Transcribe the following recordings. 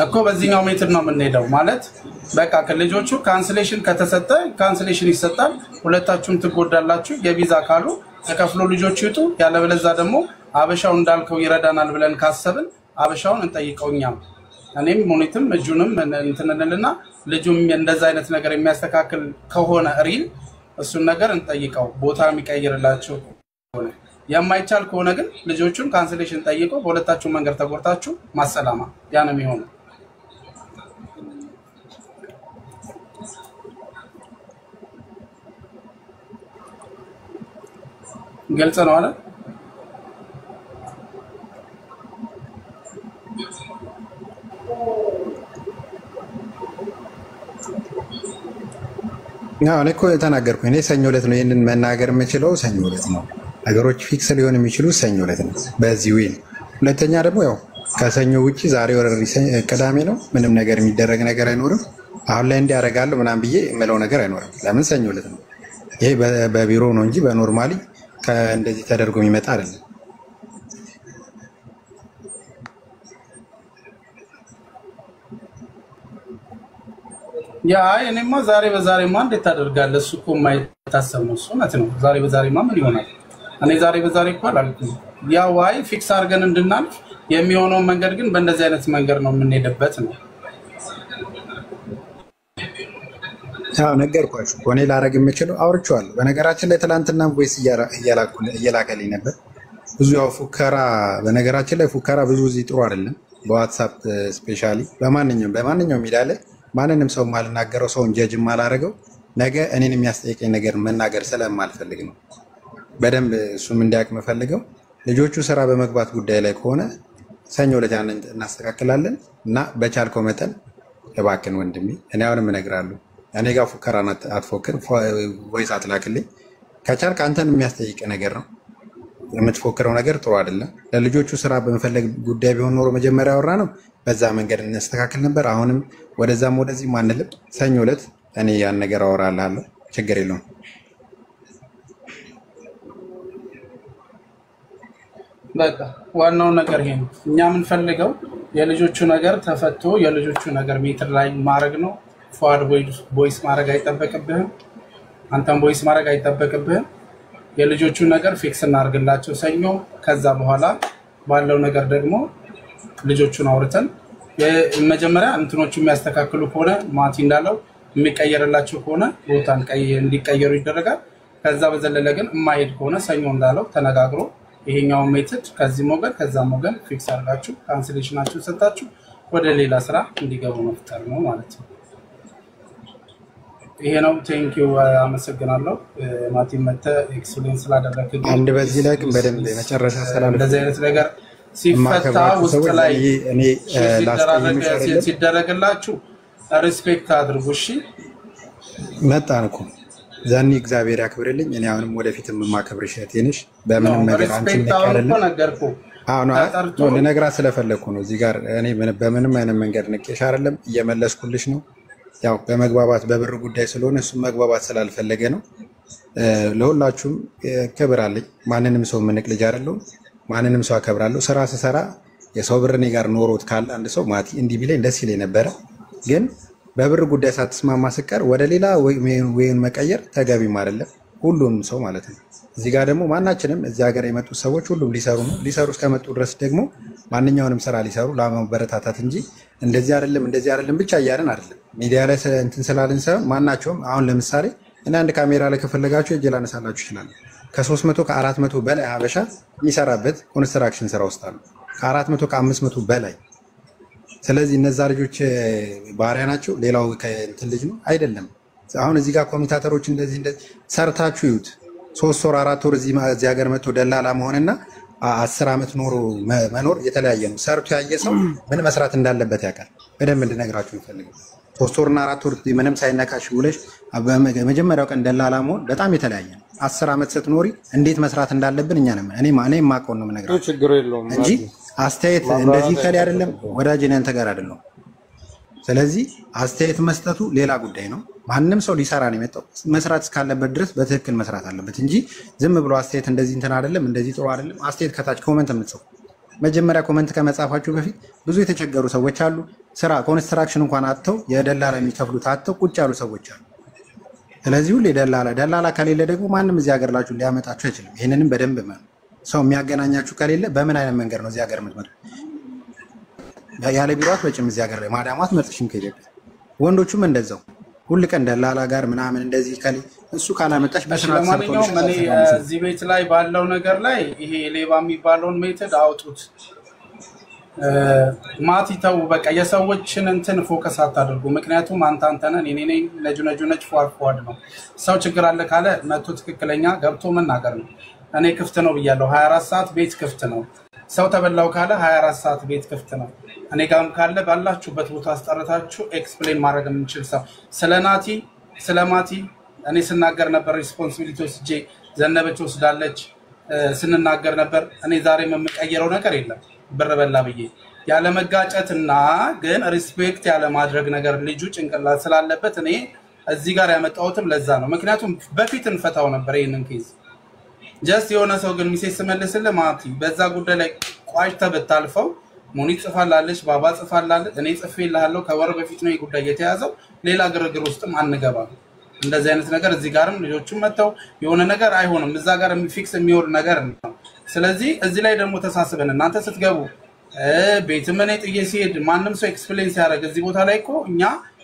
እኮ በዚህኛው ሜትር ነው የምንሄደው ማለት በቃ ከልጆቹ ካንስሌሽን ከተሰጠ ካንስሌሽን ይሰጣል ሁለታችሁም ትጎዳላችሁ የቪዛ ካሉ ተከፍሎ ልጆቹ ይጡ ያለበለዛ ደግሞ አበሻው እንዳልከው ይረዳናል ብለን ካሰብን አበሻውን እንጠይቀውኛም እኔም ሞኒትም እጁንም እንትነንልና ልጁም እንደዛ አይነት ነገር የሚያስተካክል ከሆነ ሪል እሱን ነገር እንጠይቀው ቦታ የሚቀይርላችሁ ሆነ የማይቻል ከሆነ ግን ልጆቹን ካንስሌሽን ጠይቀው በሁለታችሁ መንገድ ተቆርጣችሁ ማሰላማ ያ ነው የሚሆነው ግልጽ ነው አይደል እኔ እኮ ተናገርኩኝ እኔ ሰኞ ዕለት ነው ይሄንን መናገር የምችለው ሰኞ ዕለት ነው ነገሮች ፊክስ ሊሆን የሚችሉ ሰኞ ዕለት ነው በዚህ ዊል ሁለተኛ ደግሞ ያው ከሰኞ ውጪ ዛሬ ወረሪ ቅዳሜ ነው ምንም ነገር የሚደረግ ነገር አይኖርም አሁን ላይ እንዲያረጋለሁ ምናምን ብዬ የምለው ነገር አይኖርም ለምን ሰኞ ዕለት ነው ይሄ በቢሮ ነው እንጂ በኖርማሊ ከእንደዚህ ተደርጎ የሚመጣ አይደለም ያ እኔማ ዛሬ በዛሬማ እንዴት ታደርጋለህ እሱ እኮ የማይታሰብ ነው እሱ ማለት ነው ዛሬ በዛሬማ ምን ይሆናል እኔ ዛሬ በዛሬ እኮ አላልኩም ያ ዋይ ፊክስ አድርገን እንድናልፍ የሚሆነው መንገድ ግን በእንደዚህ አይነት መንገድ ነው የምንሄድበት ነው ያው ነገርኳችሁ እኔ ላረግ የምችለው አውርቻለሁ በነገራችን ላይ ትላንትና ቮይስ እየላከልኝ ነበር ብዙ ያው ፉከራ በነገራችን ላይ ፉከራ ብዙ እዚህ ጥሩ አይደለም በዋትስአፕ ስፔሻሊ በማንኛውም ሚዲያ ላይ ማንንም ሰው ማልናገረው ሰውን ጀጅ ማላረገው ነገ እኔን የሚያስጠይቀኝ ነገር መናገር ስለማልፈልግ ነው በደንብ እሱም እንዲያውቅ መፈልገው ልጆቹ ስራ በመግባት ጉዳይ ላይ ከሆነ ሰኞ ዕለት ያንን እናስተካክላለን እና በቻልከው መጠን እባክን ወንድሜ እኔ አሁንም እነግራለሁ እኔ ጋር ፉከራ አትፎክር ቮይስ አትላክልኝ ከቻልክ አንተን የሚያስጠይቅ ነገር ነው የምትፎክረው ነገር ጥሩ አይደለም ለልጆቹ ስራ በመፈለግ ጉዳይ ቢሆን ኖሮ መጀመሪያ ያወራ ነው በዛ መንገድ እናስተካክል ነበር አሁንም ወደዛም ወደዚህ ማንልም ሰኞ ዕለት እኔ ያን ነገር አወራላለሁ ችግር የለውም በቃ ዋናው ነገር ይሄ ነው እኛ የምንፈልገው የልጆቹ ነገር ተፈቶ የልጆቹ ነገር ሜትር ላይ ማድረግ ነው ፎርዋርድ ቮይስ ማድረግ አይጠበቅብህም አንተም ቮይስ ማድረግ አይጠበቅብህም የልጆቹ ነገር ፊክስ እናርግላቸው ሰኞ ከዛ በኋላ ባለው ነገር ደግሞ ልጆቹን አውርተን የመጀመሪያ እንትኖቹ የሚያስተካክሉ ከሆነ ማቲ እንዳለው የሚቀየርላቸው ከሆነ ቦታን እንዲቀየሩ ይደረጋል ከዛ በዘለለ ግን የማይሄድ ከሆነ ሰኞ እንዳለው ተነጋግሮ ይሄኛው ሜትድ ከዚህ ሞገድ ከዛ ሞገድ ፊክስ አድርጋችሁ ካንስሌሽናችሁ ሰጣችሁ ወደ ሌላ ስራ እንዲገቡ መፍጠር ነው ማለት ነው ይሄ ነው ቴንኪው አመሰግናለሁ ማቲ መተ ኤክስፕሌን ስላደረግክ አንድ በዚህ ላይ ግን በደንብ መጨረሻ ሰላም እንደዚህ አይነት ነገር ሲፈታ ውስጥ ላይ እኔ ሲደረግላችሁ ሪስፔክት አድርጉ እሺ መጣንኩ ዛኒ እግዚአብሔር ያክብርልኝ እኔ አሁንም ወደፊትም ማከብርሽ እህቴንሽ በምንም ነገር አንቺ ነገርኩ አሁን ለነገራ ስለፈለኩ ነው እዚህ ጋር እኔ በምንም አይነት መንገድ ንቄሽ አይደለም እየመለስኩልሽ ነው ያው በመግባባት በብር ጉዳይ ስለሆነ እሱ መግባባት ስላልፈለገ ነው ለሁላችሁም ክብር አለኝ ማንንም ሰው ምንቅ ልጅ አይደለም ማንንም ሰው አከብራለሁ ስራ ስሰራ የሰው ብር እኔ ጋር ኖሮት ካለ አንድ ሰው ማቲ እንዲህ ቢለኝ ደስ ይለኝ ነበር ግን በብር ጉዳይ ሳትስማማ ስቀር ወደ ሌላ ወይን መቀየር ተገቢም አይደለም ሁሉም ሰው ማለት ነው እዚህ ጋር ደግሞ ማናችንም እዚህ ሀገር የመጡ ሰዎች ሁሉም ሊሰሩ እስከመጡ ድረስ ደግሞ ማንኛውንም ስራ ሊሰሩ ለማበረታታት እንጂ እንደዚህ አይደለም ብቻ እያልን አይደለም ሚዲያ ላይ እንትን ስላልን ሳይሆን ማናቸውም አሁን ለምሳሌ እና አንድ ካሜራ ላይ ከፈለጋችሁ እጅ ላነሳላችሁ ይችላል ከ300 ከ400 በላይ ሀበሻ የሚሰራበት ኮንስትራክሽን ስራ ውስጥ አሉ ከ400 ከ500 በላይ ስለዚህ እነዛ ልጆች ባሪያ ናቸው ሌላው ከእንትን ልጅ ነው አይደለም አሁን እዚህ ጋር ኮሜንታተሮች እንደዚህ ሰርታችሁ ይዩት 3 ወር 4 ወር እዚህ ሀገር መጥቶ ደላላ መሆንና 10 አመት ኖሮ መኖር የተለያየ ነው ሰርቶ ያየ ሰው ምን መስራት እንዳለበት ያውቃል በደንብ እንድነግራችሁ ፈልገው 3 ወርና 4 ወር ምንም ሳይነካሽ ውለሽ በመጀመሪያው ቀን ደላላ መሆን በጣም የተለያየ ነው 10 አመት ስትኖሪ እንዴት መስራት እንዳለብን እኔ ማቆን ነው የምነግራችሁ ችግር የለውም እንጂ አስተያየት እንደዚህ ከሊ አይደለም ወዳጅ ነን ተጋር አይደለም ስለዚህ አስተያየት መስጠቱ ሌላ ጉዳይ ነው ማንንም ሰው ሊሰራ ነው የመጣው መስራት እስካለበት ድረስ በትክክል መስራት አለበት እንጂ ዝም ብሎ አስተያየት እንደዚህ እንትን አይደለም እንደዚህ ጥሩ አይደለም አስተያየት ከታች ኮሜንት የምትጽፉ መጀመሪያ ኮሜንት ከመጻፋችሁ በፊት ብዙ የተቸገሩ ሰዎች አሉ። ስራ ኮንስትራክሽን እንኳን አጥተው የደላላ የሚከፍሉት አጥተው ቁጭ ያሉ ሰዎች አሉ። ስለዚህ ሁሌ ደላላ ከሌለ ደግሞ ማንም እዚህ ሀገር ላችሁ ሊያመጣችሁ አይችልም። ይሄንንም በደንብ ሰው የሚያገናኛችሁ ከሌለ በምን አይነት መንገድ ነው እዚህ ሀገር የምትመጡ? ያለ ቢሮት በጭም እዚህ ሀገር ላይ ማዳማት መርጥሽም ከኢትዮጵያ ወንዶቹም እንደዛው ሁሉ ቀን ደላላ ጋር ምናምን እንደዚህ ከሌ እሱ ካላመጣሽ በስርዓት ለማንኛውም እኔ እዚህ ቤት ላይ ባለው ነገር ላይ ይሄ ሌባ የሚባለውን ሜተድ አውጡት። ማቲ ተው በቃ የሰዎችን እንትን ፎከስ አታድርጉ። ምክንያቱም አንተ ነን እኔ ነኝ ነጅ ፏድ ነው። ሰው ችግር አለ ካለ መጥቶ ትክክለኛ ገብቶ መናገር ነው። እኔ ክፍት ነው ብያለሁ። 24 ሰዓት ቤት ክፍት ነው። ሰው ተበላው ካለ 24 ሰዓት ቤት ክፍት ነው። እኔ ጋርም ካለ ባላችሁበት ቦታ አስጠርታችሁ ኤክስፕሌን ማድረግ የምንችል ሰው ስለማቲ እኔ ስናገር ነበር። ሪስፖንሲቢሊቲ ወስጄ ዘነበች ወስዳለች ስንናገር ነበር። እኔ ዛሬ የምቀየረው ነገር የለም። ብር በላ ብዬ ያለ መጋጨትና ግን ሪስፔክት ያለ ማድረግ ነገር ልጁ ጭንቅላት ስላለበት እኔ እዚህ ጋር ያመጣሁትም ለዛ ነው። ምክንያቱም በፊት እንፈታው ነበር ይሄንን ኬዝ ጀስት የሆነ ሰው ግን ሚሴስ መልስልህ ማቲ በዛ ጉዳይ ላይ ቋጭተህ ብታልፈው ሙኒ ጽፋላለች ባባ ጽፋላለች እኔ ጽፌልሃለሁ ከወር በፊት ነው ጉዳይ የተያዘው ሌላ ግርግር ውስጥም አንገባም። እንደዚህ አይነት ነገር እዚህ ጋርም ልጆቹም መተው የሆነ ነገር አይሆንም። እዛ ጋር ፊክስ የሚወር ነገር ነው። ስለዚህ እዚህ ላይ ደግሞ ተሳስበን እናንተ ስትገቡ ቤት ምን ጥዬ ሲሄድ ማንም ሰው ኤክስፕሌን ሲያደርግ እዚህ ቦታ ላይ እኮ እኛ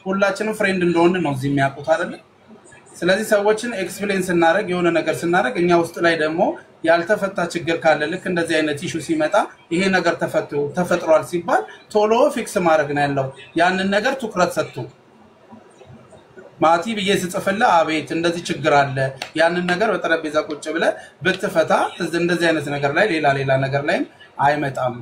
ሁላችንም ፍሬንድ እንደሆነ ነው እዚህ የሚያውቁት አይደል? ስለዚህ ሰዎችን ኤክስፕሌን ስናደርግ የሆነ ነገር ስናደርግ እኛ ውስጥ ላይ ደግሞ ያልተፈታ ችግር ካለ ልክ እንደዚህ አይነት ኢሹ ሲመጣ ይሄ ነገር ተፈጥሯል ሲባል ቶሎ ፊክስ ማድረግ ነው ያለው። ያንን ነገር ትኩረት ሰጥቶ ማቲ ብዬ ስጽፍልህ አቤት እንደዚህ ችግር አለ ያንን ነገር በጠረጴዛ ቁጭ ብለህ ብትፈታ እንደዚህ አይነት ነገር ላይ ሌላ ነገር ላይ አይመጣም።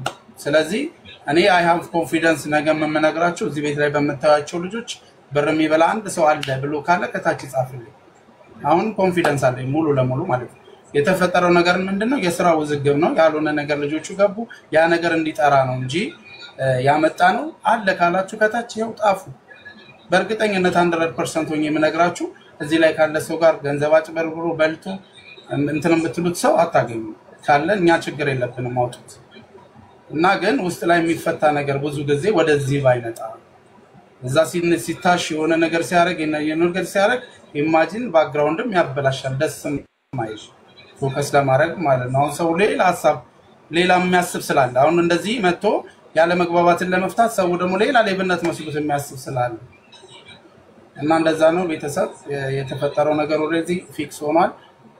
ስለዚህ እኔ አይ ሃቭ ኮንፊደንስ ነገር መመናገራችሁ እዚህ ቤት ላይ በመታያቸው ልጆች ብር የሚበላ አንድ ሰው አለ ብሎ ካለ ከታች ጻፍልኝ። አሁን ኮንፊደንስ አለኝ ሙሉ ለሙሉ ማለት ነው። የተፈጠረው ነገር ምንድነው የሥራ ውዝግብ ነው ያልሆነ ነገር ልጆቹ ገቡ ያ ነገር እንዲጠራ ነው እንጂ ያመጣ ነው አለ ካላችሁ ከታች ይኸው ጣፉ። በእርግጠኝነት 100% ሆኜ የምነግራችሁ እዚህ ላይ ካለ ሰው ጋር ገንዘብ አጭበርብሮ በልቶ እንትን የምትሉት ሰው አታገኙ። ካለ እኛ ችግር የለብንም አውጡት እና ግን ውስጥ ላይ የሚፈታ ነገር ብዙ ጊዜ ወደዚህ ባይመጣ እዛ ሲታሽ የሆነ ነገር ሲያደርግ ኢማጂን ባክግራውንድም ያበላሻል ደስ ማይል ፎከስ ለማድረግ ማለት ነው። ሰው ሌላ ሐሳብ ሌላ የሚያስብ ስላለ አሁን እንደዚህ መጥቶ ያለ መግባባትን ለመፍታት ሰው ደግሞ ሌላ ሌብነት መስሉት የሚያስብ ስላለ እና እንደዛ ነው። ቤተሰብ የተፈጠረው ነገር ኦሬዲ ፊክስ ሆኗል።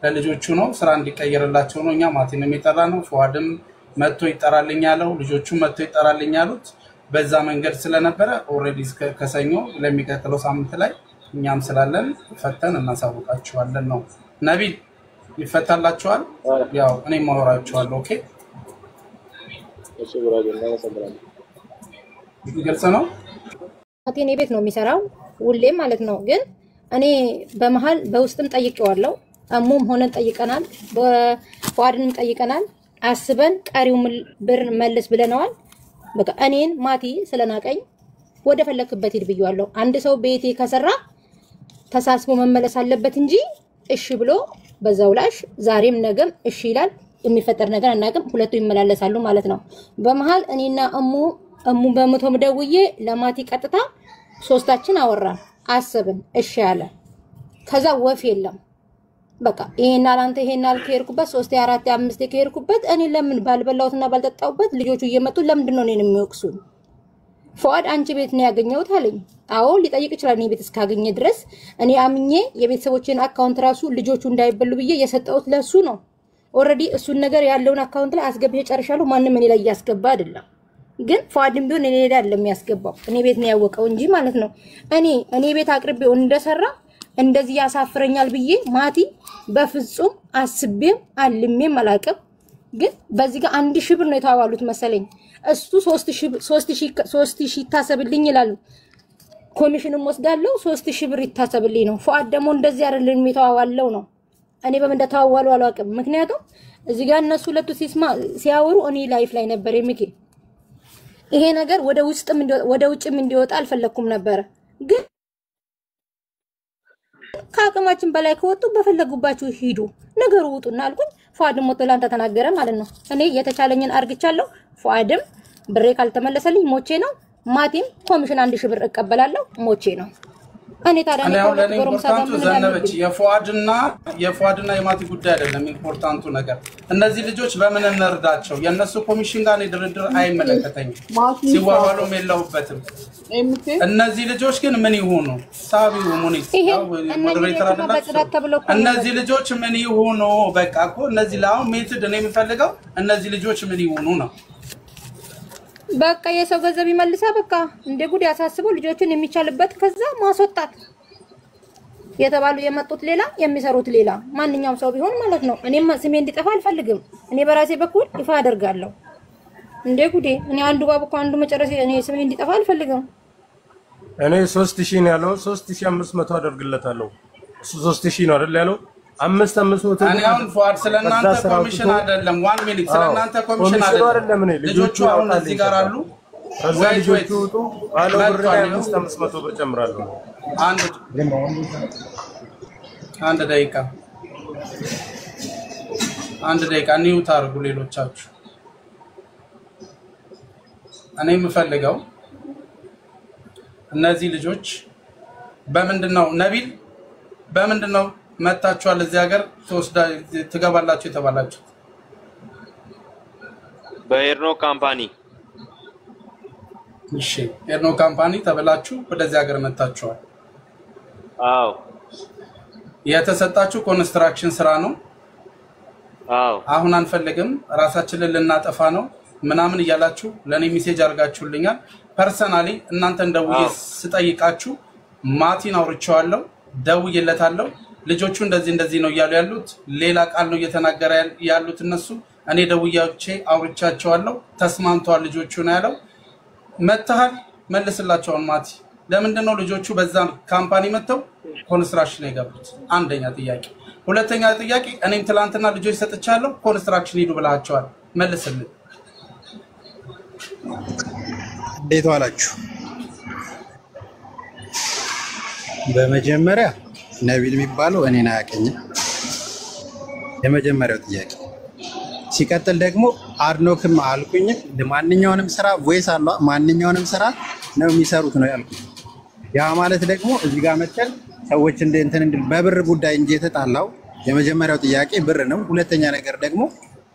ለልጆቹ ነው ስራ እንዲቀየርላቸው ነው። እኛ ማቲን የሚጠራ ነው ፏድም መጥቶ ይጠራልኝ ያለው ልጆቹ መጥቶ ይጠራልኝ ያሉት በዛ መንገድ ስለነበረ ኦሬዲ ከሰኞ ለሚቀጥለው ሳምንት ላይ እኛም ስላለን ፈተን እናሳውቃችኋለን ነው። ነቢል ይፈታላችኋል። ያው እኔም ማወራችኋለሁ። ኦኬ እሺ ብራዘር ሰላም ግልጽ ነው። ማቲኔ ቤት ነው የሚሰራው ሁሌም ማለት ነው። ግን እኔ በመሃል በውስጥም ጠይቄዋለሁ። አሙም ሆነን ጠይቀናል በዋድንም ጠይቀናል። አስበን ቀሪው ብር መልስ ብለናል። በቃ እኔን ማቲ ስለናቀኝ ወደ ፈለክበት ሂድ ብየዋለሁ። አንድ ሰው ቤቴ ከሰራ ተሳስቦ መመለስ አለበት እንጂ እሺ ብሎ በዛው ላሽ ዛሬም ነገም እሺ ይላል። የሚፈጠር ነገር አናውቅም። ሁለቱ ይመላለሳሉ ማለት ነው። በመሃል እኔና እሙ በመቶም ደውዬ ለማቲ ቀጥታ ሶስታችን አወራን አስብን እሺ ያለ ከዛ ወፍ የለም። በቃ ይሄናል አንተ ይሄናል ከሄርኩበት 3 4 5 ከሄርኩበት እኔ ለምን ባልበላውትና ባልጠጣውበት ልጆቹ እየመጡ ለምንድን ነው እኔን የሚወቅሱኝ? ፏድ አንቺ ቤት ነው ያገኘሁት አለኝ። አዎ ሊጠይቅ ይችላል እኔ ቤት እስካገኘ ድረስ እኔ አምኜ የቤተሰቦችን አካውንት ራሱ ልጆቹ እንዳይበሉ ብዬ የሰጠሁት ለሱ ነው። ኦሬዲ እሱን ነገር ያለውን አካውንት ላይ አስገብቼ ጨርሻለሁ። ማንንም እኔ ላይ ያስገባ አይደለም። ግን ፏድም ቢሆን እኔ ላይ አይደለም ያስገባው እኔ ቤት ነው ያወቀው እንጂ ማለት ነው። እኔ ቤት አቅርቤው እንደሰራ እንደዚህ ያሳፍረኛል ብዬ ማቲ በፍጹም አስቤም አልሜም አላቀም። ግን በዚህ ጋር 1000 ብር ነው የተዋዋሉት መሰለኝ። እሱ 3000 ታሰብልኝ ይላል። ኮሚሽንም ወስዳለው 3000 ብር ይታሰብልኝ ነው። ፏድ ደግሞ እንደዚህ አይደለም የተዋዋለው ነው። እኔ በምን እንደተዋዋሉ አላውቅም። ምክንያቱም እዚህ ጋር እነሱ ሁለቱ ሲያወሩ እኔ ላይፍ ላይ ነበር የሚኬ ይሄ ነገር ወደ ውጭም እንዲወጣ አልፈለኩም ነበር። ግን ካቅማችን በላይ ከወጡ በፈለጉባችሁ ሂዱ ነገሩ ውጡና አልኩኝ። ፏድ ሞቶ ላንተ ተናገረ ማለት ነው። እኔ የተቻለኝን አርግቻለሁ። ፉአድም ብሬ ካልተመለሰልኝ ሞቼ ነው። ማቲም ኮሚሽን 1000 ብር እቀበላለሁ ሞቼ ነው። እኔ ታዲያ ነው ኢምፖርታንቱ ዘነበች የፉአድና የማቲ ጉዳይ አይደለም። ኢምፖርታንቱ ነገር እነዚህ ልጆች በምን እንርዳቸው? የነሱ ኮሚሽን ጋር ድርድር አይመለከተኝም። ሲዋዋሉም የለውበትም። እነዚህ ልጆች ግን ምን ይሆኑ? ሳቢው ሙኒት ሞዴሬተር አይደለም። እነዚህ ልጆች ምን ይሆኑ? በቃ እኮ እነዚህ ላው ሜትድ እኔ የምፈልገው እነዚህ ልጆች ምን ይሆኑ ነው። በቃ የሰው ገንዘብ ይመልሳ። በቃ እንደ ጉድ ያሳስበው ልጆቹን የሚቻልበት ከዛ ማስወጣት የተባሉ የመጡት ሌላ የሚሰሩት ሌላ ማንኛውም ሰው ቢሆን ማለት ነው። እኔም ስሜ እንዲጠፋ አልፈልግም። እኔ በራሴ በኩል ይፋ አደርጋለሁ። እንደ ጉዴ እኔ አንዱ ባብኮ አንዱ መጨረሻ እኔ ስሜ እንዲጠፋ አልፈልግም። እኔ 3000 ነው ያለው 3500 አደርግለታለሁ። እሱ 3000 ነው አይደል ያለው 5500 እኔ አሁን ፉአድ ስለናንተ ኮሚሽን አይደለም 1 ሚኒት ስለናንተ ኮሚሽን አይደለም። ልጆቹ አሁን እዚህ ጋር አሉ ልጆቹ ወጡ አለው ብር 5500 ብር ጨምራለሁ። አንድ ደቂቃ ኒው ታርጉ ሌሎቻችሁ። እኔ የምፈልገው እነዚህ ልጆች በምንድነው ነቢል በምንድነው መጣችኋል እዚህ ሀገር ትገባላችሁ የተባላችሁ? በኤርኖ ካምፓኒ። እሺ ኤርኖ ካምፓኒ ተበላችሁ ወደዚህ ሀገር መጣችኋል። አዎ የተሰጣችሁ ኮንስትራክሽን ስራ ነው። አዎ አሁን አንፈልግም ራሳችንን ልናጠፋ ነው ምናምን እያላችሁ ለኔ ሜሴጅ አርጋችሁልኛል። ፐርሰናሊ እናንተ እንደውዬ ስጠይቃችሁ ማቲን አውርቻለሁ ደውዬለታለሁ። ልጆቹ እንደዚህ ነው እያሉ ያሉት ሌላ ቃል ነው እየተናገረ ያሉት እነሱ። እኔ ደውያቼ አውርቻቸዋለሁ ተስማምተዋል ልጆቹ ነው ያለው። መተሃል መልስላቸው ማቲ። ለምንድን ነው ልጆቹ በዛ ካምፓኒ መተው ኮንስትራክሽን የገቡት? አንደኛ ጥያቄ። ሁለተኛ ጥያቄ እኔም ትላንትና ልጆች ሰጥቻለሁ ኮንስትራክሽን ሄዱ ብላቸዋል። መልስልኝ። እንዴት ዋላችሁ? በመጀመሪያ ነቢል የሚባለው እኔን አያውቅኝም። የመጀመሪያው ጥያቄ። ሲቀጥል ደግሞ አድኖክም አልኩኝ። ለማንኛውንም ስራ ቮይስ አለ ማንኛውንም ስራ ነው የሚሰሩት ነው ያልኩት። ያ ማለት ደግሞ እዚህ ጋር መጥተን ሰዎች እንትን በብር ጉዳይ እንጂ የተጣላው የመጀመሪያው ጥያቄ ብር ነው። ሁለተኛ ነገር ደግሞ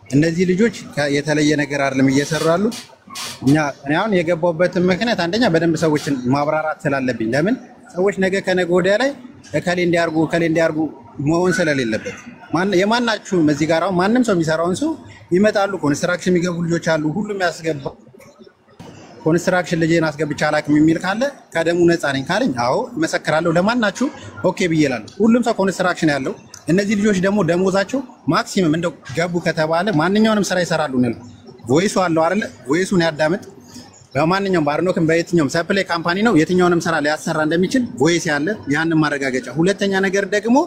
እነዚህ ልጆች የተለየ ነገር አይደለም እየሰሩ ያሉት። እኔ አሁን የገባሁበትን ምክንያት አንደኛ በደንብ ሰዎችን ማብራራት ስላለብኝ ለምን ሰዎች ነገ ከነገ ወዲያ ላይ ከሌ እንዲያርጉ መሆን ስለሌለበት የማናችሁም እዚህ ጋር አሁን ማንም ሰው የሚሰራውን ሰው ይመጣሉ። ኮንስትራክሽን የሚገቡ ልጆች አሉ። ሁሉም ያስገባ ኮንስትራክሽን ልጄን አስገብቻ አላውቅም የሚል ካለ ከደሙ ነፃ ነኝ ካለኝ አዎ መሰክራለሁ። ለማናችሁ ኦኬ ብዬላለሁ። ሁሉም ሰው ኮንስትራክሽን ያለው እነዚህ ልጆች ደግሞ ደሞዛቸው ማክሲመም እንደው ገቡ ከተባለ ማንኛውንም ስራ ይሰራሉ ነው። ቮይሱ አለው አይደል? ቮይሱን ያዳምጥ። በማንኛውም ባርኖክም በየትኛውም ሰፕላይ ካምፓኒ ነው የትኛውንም ስራ ሊያሰራ እንደሚችል ቮይስ ያለ ያንን ማረጋገጫ። ሁለተኛ ነገር ደግሞ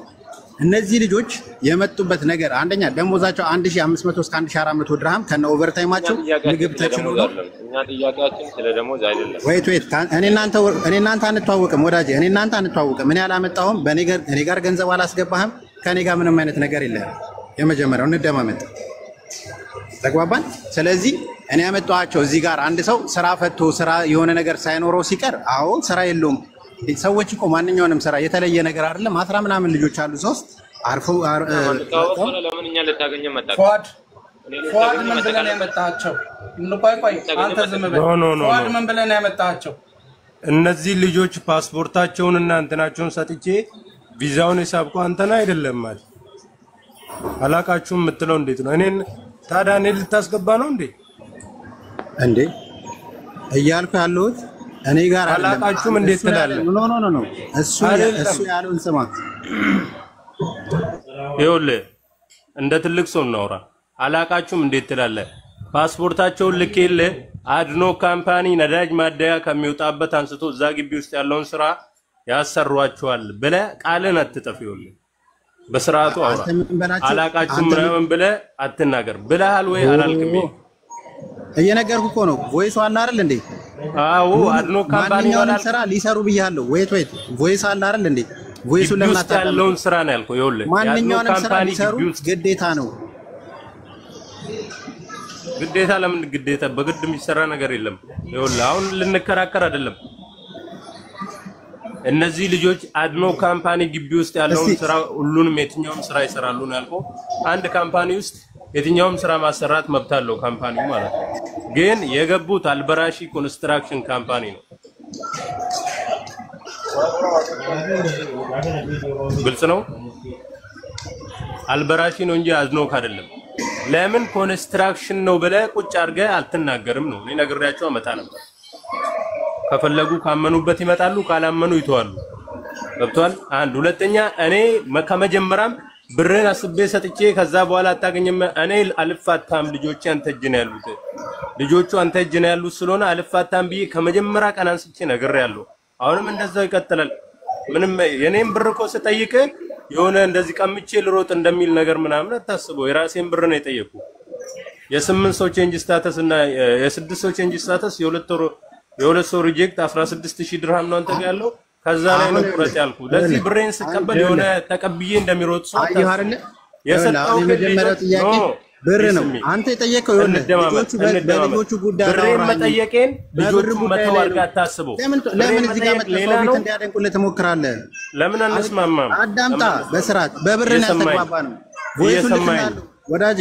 እነዚህ ልጆች የመጡበት ነገር አንደኛ ደሞዛቸው 1500 እስከ 1400 ድርሃም ከነ ኦቨርታይማቸው ምግብ ተችሎ ነው። እኛ ጥያቄያችን ስለ ደሞዝ አይደለም። ወይት እኔ እናንተ አንተዋወቅም ወዳጄ፣ እኔ እናንተ አንተዋወቅም። እኔ አላመጣሁም። እኔ ጋር ገንዘብ አላስገባህም። ከኔ ጋር ምንም አይነት ነገር የለም። የመጀመሪያው እንደማመጥ ተግባባን። ስለዚህ እኔ ያመጣኋቸው እዚህ ጋር አንድ ሰው ስራ ፈቶ ስራ የሆነ ነገር ሳይኖረው ሲቀር አዎ ስራ የለውም። ሰዎች እኮ ማንኛውንም ስራ የተለየ ነገር አይደለም። 10 ምናምን ልጆች አሉ። 3 አርፈው ለምን እኛ ልታገኘ መጣ? ፉአድ ምን ብለን ያመጣቸው? ቆይ አንተ ዝም በል። ፉአድ ምን ብለን ያመጣቸው? እነዚህ ልጆች ፓስፖርታቸውን እና እንትናቸውን ሰጥቼ ቪዛውን የሳብኩ አንተና አይደለም ማለት አላቃችሁም የምትለው እንዴት ነው? እኔን ታዲያ እኔ ልታስገባ ነው እንዴ እያልኩ ያለሁት እኔ ጋር አላቃችሁም እንዴት ትላለህ? ኖ እሱ ያለውን ስማ። ይኸውልህ እንደ ትልቅ ሰው እናውራ። አላቃችሁም እንዴት ትላለህ? ፓስፖርታቸውን ልኬልህ አድኖ ካምፓኒ ነዳጅ ማደያ ከሚወጣበት አንስቶ እዛ ግቢ ውስጥ ያለውን ስራ ያሰሯቸዋል ብለህ ቃልን አትጠፍ። ይኸውልህ በስርዓቱ አውራ። አላቃችሁም ምናምን ብለህ አትናገር። ብለሃል ወይ አላልክም? እየነገርኩ እኮ ነው። ቮይስ አለ አይደል እንዴ? አዎ አድኖ ካምፓኒ ማንኛውንም ስራ ሊሰሩ ብያለሁ። ወይት ቮይስ አለ አይደል እንዴ? ቮይሱን ለምን አታውቅም? ያለውን ስራ ነው ያልኩህ። ይኸውልህ ማንኛውንም ስራ ሊሰሩ ግዴታ ነው። ግዴታ ለምን ግዴታ በግድ የሚሰራ ነገር የለም። ይኸውልህ አሁን ልንከራከር አይደለም። እነዚህ ልጆች አድኖ ካምፓኒ ግቢ ውስጥ ያለውን ስራ ሁሉንም የትኛውም ስራ ይሰራሉ ነው ያልከው። አንድ ካምፓኒ ውስጥ የትኛውም ስራ ማሰራት መብት አለው ካምፓኒው ማለት ነው። ግን የገቡት አልበራሺ ኮንስትራክሽን ካምፓኒ ነው። ግልጽ ነው። አልበራሺ ነው እንጂ አድኖክ አይደለም። ለምን ኮንስትራክሽን ነው ብለህ ቁጭ አድርገህ አልተናገርም ነው? እኔ ነግሬያቸው አመጣ ነበር። ከፈለጉ ካመኑበት ይመጣሉ፣ ካላመኑ ይተዋሉ። ገብቷል? አንድ ሁለተኛ እኔ ከመጀመሪያም ብርን አስቤ ሰጥቼ ከዛ በኋላ አታገኝም። እኔ አልፋታም፣ ልጆቹ አንተ እጅ ነው ያሉት። ልጆቹ አንተ እጅ ነው ያሉት ስለሆነ አልፋታም ብዬ ከመጀመሪያ ቀን አንስቼ ነግሬያለሁ። አሁንም እንደዛው ይቀጥላል። ምንም የኔን ብር እኮ ስጠይቅ የሆነ እንደዚህ ቀምቼ ልሮጥ እንደሚል ነገር ምናምን አታስበው። የራሴን ብር ነው የጠየቁ። የ8 ሰው ቼንጅ ስታተስ እና የ6 ሰው ቼንጅ ስታተስ የሁለት ሰው ሪጀክት 16000 ድርሃም ነው አንተ ያለው። ከዛ ላይ ነው ቁረጥ ያልኩ። ለዚህ ብሬን ስቀበል የሆነ ተቀብዬ እንደሚሮጥ ሰው የሰጣው የመጀመሪያው ጥያቄ ብር ነው። አንተ የጠየቀው የሆነ ልጆቹ ጉዳይ ነው። ብሬን መጠየቄን ልጆቹ መተው አድርጋ አታስበው። ለምን እዚህ ጋር መጥተው ፊት እንዲያደንቁልህ ትሞክራለህ? ለምን አንስማማም? አዳምጣ በስርዓት በብር ነው ያስተግባባነው። ቮይሱን ልክናለሁ ወዳጄ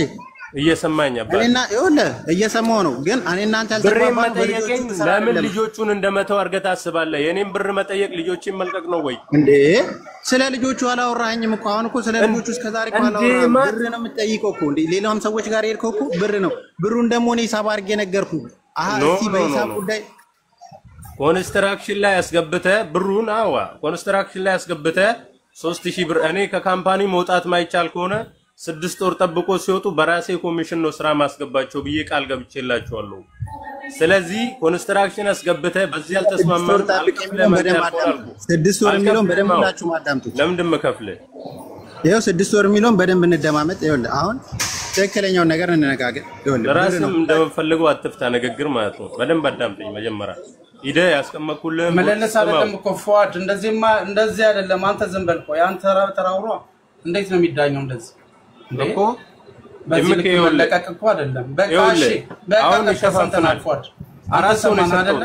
እየሰማኝ ነበር። እኔና ይኸውልህ እየሰማሁ ነው። ግን እኔ እናንተ ያልተግባባነው መጠየቄን ለምን ልጆቹን እንደመተው አድርገህ ታስባለህ? የኔን ብር መጠየቅ ልጆችን መልቀቅ ነው ወይ እንዴ? ስለ ልጆቹ አላወራኸኝም እኮ። አሁን እኮ ስለ ልጆቹ እስከዛሬ እኮ አላወራህም። ብር ነው የምትጠይቀው እኮ እንዴ? ሌላም ሰዎች ጋር የሄድከው እኮ ብር ነው። ብሩን ደግሞ እኔ ሂሳብ አድርጌ ነገርኩህ። እስኪ በሂሳብ ጉዳይ ኮንስትራክሽን ላይ ያስገብተህ ብሩን ኮንስትራክሽን ላይ ያስገብተህ 3000 ብር እኔ ከካምፓኒ መውጣት ማይቻል ከሆነ 6 ወር ጠብቆ ሲወጡ በራሴ ኮሚሽን ነው ስራ ማስገባቸው ብዬ ቃል ገብቼላችኋለሁ። ስለዚህ ኮንስትራክሽን አስገብተህ በዚህ ያልተስማማን 6 ወር የሚለውን በደንብ ብላችሁ ማዳምጡ። ለምንድን መከፍልህ? ይኸው 6 ወር የሚለውን በደንብ እንደማመጥ። ይኸውልህ አሁን ትክክለኛውን ነገር እንነጋገር። ይኸውልህ ለራስም እንደምፈልገው አትፍታ ንግግር ማለት ነው። በደንብ አዳምጠኝ። መጀመሪያ ኢደ ያስቀመጥኩልህ መለለስ አይደለም እኮ ፏድ፣ እንደዚህ አይደለም። አንተ ዝም በል እኮ ያን ተራውሮ እንዴት ነው የሚዳኘው እንደዚህ እኮ? በዚህ ለቀቅ እኮ አይደለም። በቃ እሺ፣ አሁን ይሸፋፈናል። ፏድ አራት ሰው ነው አይደለ?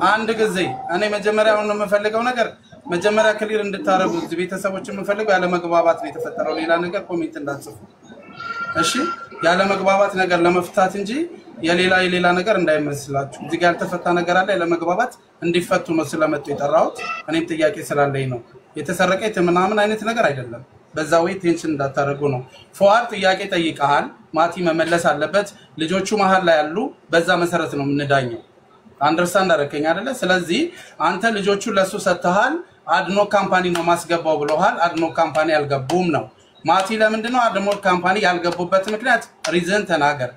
አንድ ጊዜ እኔ መጀመሪያውን ነው የምፈልገው ነገር መጀመሪያ ክሊር እንድታረጉ እዚህ ቤተሰቦች የምፈልገው ያለ መግባባት ነው የተፈጠረው። ሌላ ነገር ኮሜንት እንዳትጽፉ እሺ። ያለ መግባባት ነገር ለመፍታት እንጂ የሌላ ነገር እንዳይመስላችሁ። እዚህ ጋር ያልተፈታ ነገር አለ። ያለ መግባባት እንዲፈቱ ነው ስለመጡ የጠራሁት። እኔም ጥያቄ ስላለኝ ነው። የተሰረቀ ምናምን አይነት ነገር አይደለም። በዛ ወይ ቴንሽን እንዳታረጉ ነው። ፏድ ጥያቄ ጠይቀሃል፣ ማቲ መመለስ አለበት። ልጆቹ መሃል ላይ ያሉ በዛ መሰረት ነው የምንዳኘው። አንደርስታንድ አደረከኝ አይደለ? ስለዚህ አንተ ልጆቹ ለሱ ሰጥተሃል። አድኖ ካምፓኒ ነው ማስገባው ብለሃል። አድኖ ካምፓኒ አልገቡም ነው። ማቲ ለምንድን ነው አድኖ ካምፓኒ ያልገቡበት ምክንያት ሪዝን ተናገር።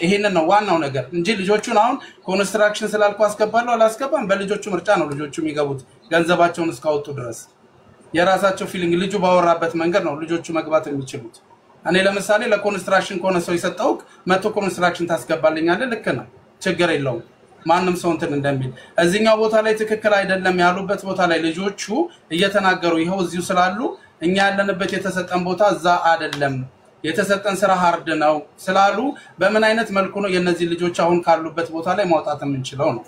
ይሄንን ነው ዋናው ነገር እንጂ ልጆቹን አሁን ኮንስትራክሽን ስላልኩ አስገባለሁ አላስገባም በልጆቹ ምርጫ ነው ልጆቹ የሚገቡት ገንዘባቸውን እስካወጡ ድረስ የራሳቸው ፊሊንግ ልጁ ባወራበት መንገድ ነው ልጆቹ መግባት የሚችሉት። እኔ ለምሳሌ ለኮንስትራክሽን ኮነ ሰው ይሰጣውክ መቶ ኮንስትራክሽን ታስገባልኛለህ፣ ልክ ነው፣ ችግር የለውም። ማንንም ሰው እንትን እንደሚል እዚህኛው ቦታ ላይ ትክክል አይደለም ያሉበት ቦታ ላይ ልጆቹ እየተናገሩ ይሄው እዚሁ ስላሉ እኛ ያለንበት የተሰጠን ቦታ እዛ አይደለም የተሰጠን ስራ ሃርድ ነው ስላሉ በምን አይነት መልኩ ነው የነዚህ ልጆች አሁን ካሉበት ቦታ ላይ ማውጣት የምንችለው ነው?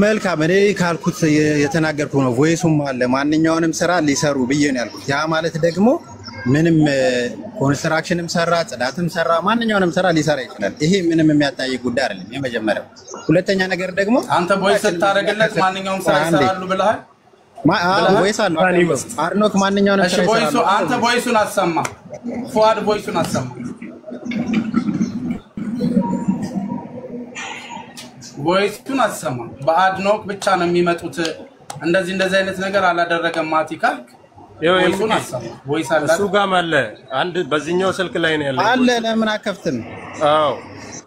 መልካም እኔ ካልኩት የተናገርኩ ነው። ቮይሱም አለ ማንኛውንም ስራ ሊሰሩ ብዬ ነው ያልኩት። ያ ማለት ደግሞ ምንም ኮንስትራክሽንም ሰራ ጽዳትም ሰራ ማንኛውንም ስራ ሊሰራ ይችላል። ይሄ ምንም የሚያጣይ ጉዳይ አይደለም። የመጀመሪያው። ሁለተኛ ነገር ደግሞ አንተ ቮይስ ታረጋግለት ማንኛውም ስራ ይሰራሉ ብለሃል። ቮይስ አለ አድኖክ ማንኛውንም ስራ ይሰራሉ። አንተ ቮይሱን አሰማ፣ ፏድ ቮይሱን አሰማ፣ ቮይሱን አሰማ። በአድኖክ ብቻ ነው የሚመጡት። እንደዚህ አይነት ነገር አላደረገም ማቲ ካልክ ቮይሱን አሰማ። ቮይስ አለ እሱ ጋር አለ አንድ በዚህኛው ስልክ ላይ ነው ያለው አለ። ለምን አከፍትም? አዎ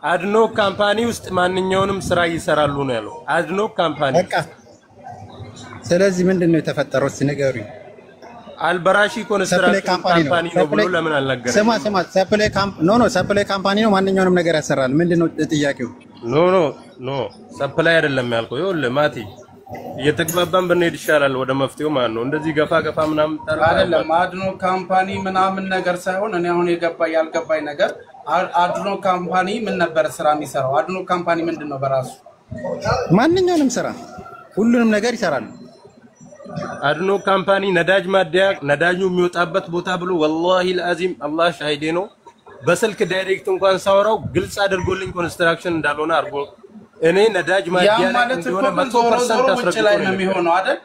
አድኖክ ካምፓኒ ውስጥ ማንኛውንም ስራ ይሰራሉ ነው ያለው አድኖክ ካምፓኒ። በቃ ስለዚህ ምንድነው የተፈጠረው? ንገሩኝ። አልበራሺ ኮንስትራክሽን ካምፓኒ ነው ብሎ ለምን አልነገረም? ስማ ሰፕላይ ሰፕላይ ካምፓኒ ነው ማንኛውንም ነገር ያሰራል። ምንድነው ጥያቄው? ኖ ሰፕላይ አይደለም ያልከው። ይኸውልህ ማቲ እየተግባባን ብንሄድ ይሻላል ወደ መፍትሄው ማለት ነው። እንደዚህ ገፋ ገፋ ምናምን አይደለም አድኖ ካምፓኒ ምናምን ነገር ሳይሆን እኔ አሁን ያልገባኝ ነገር አድኖ ካምፓኒ ምን ነበር ስራ የሚሰራው? አድኖ ካምፓኒ ምንድነው በራሱ? ማንኛውንም ስራ ሁሉንም ነገር ይሰራሉ። አድኖ ካምፓኒ ነዳጅ ማደያ ነዳጁ የሚወጣበት ቦታ ብሎ ወላሂ العظيم አላህ ሻሂዴ ነው። በስልክ ዳይሬክት እንኳን ሳወራው ግልጽ አድርጎልኝ ኮንስትራክሽን እንዳልሆነ አድርጎ እኔ ነዳጅ ማደያ እንደሆነ 100% ውጭ ላይ ነው የሚሆነው አይደል?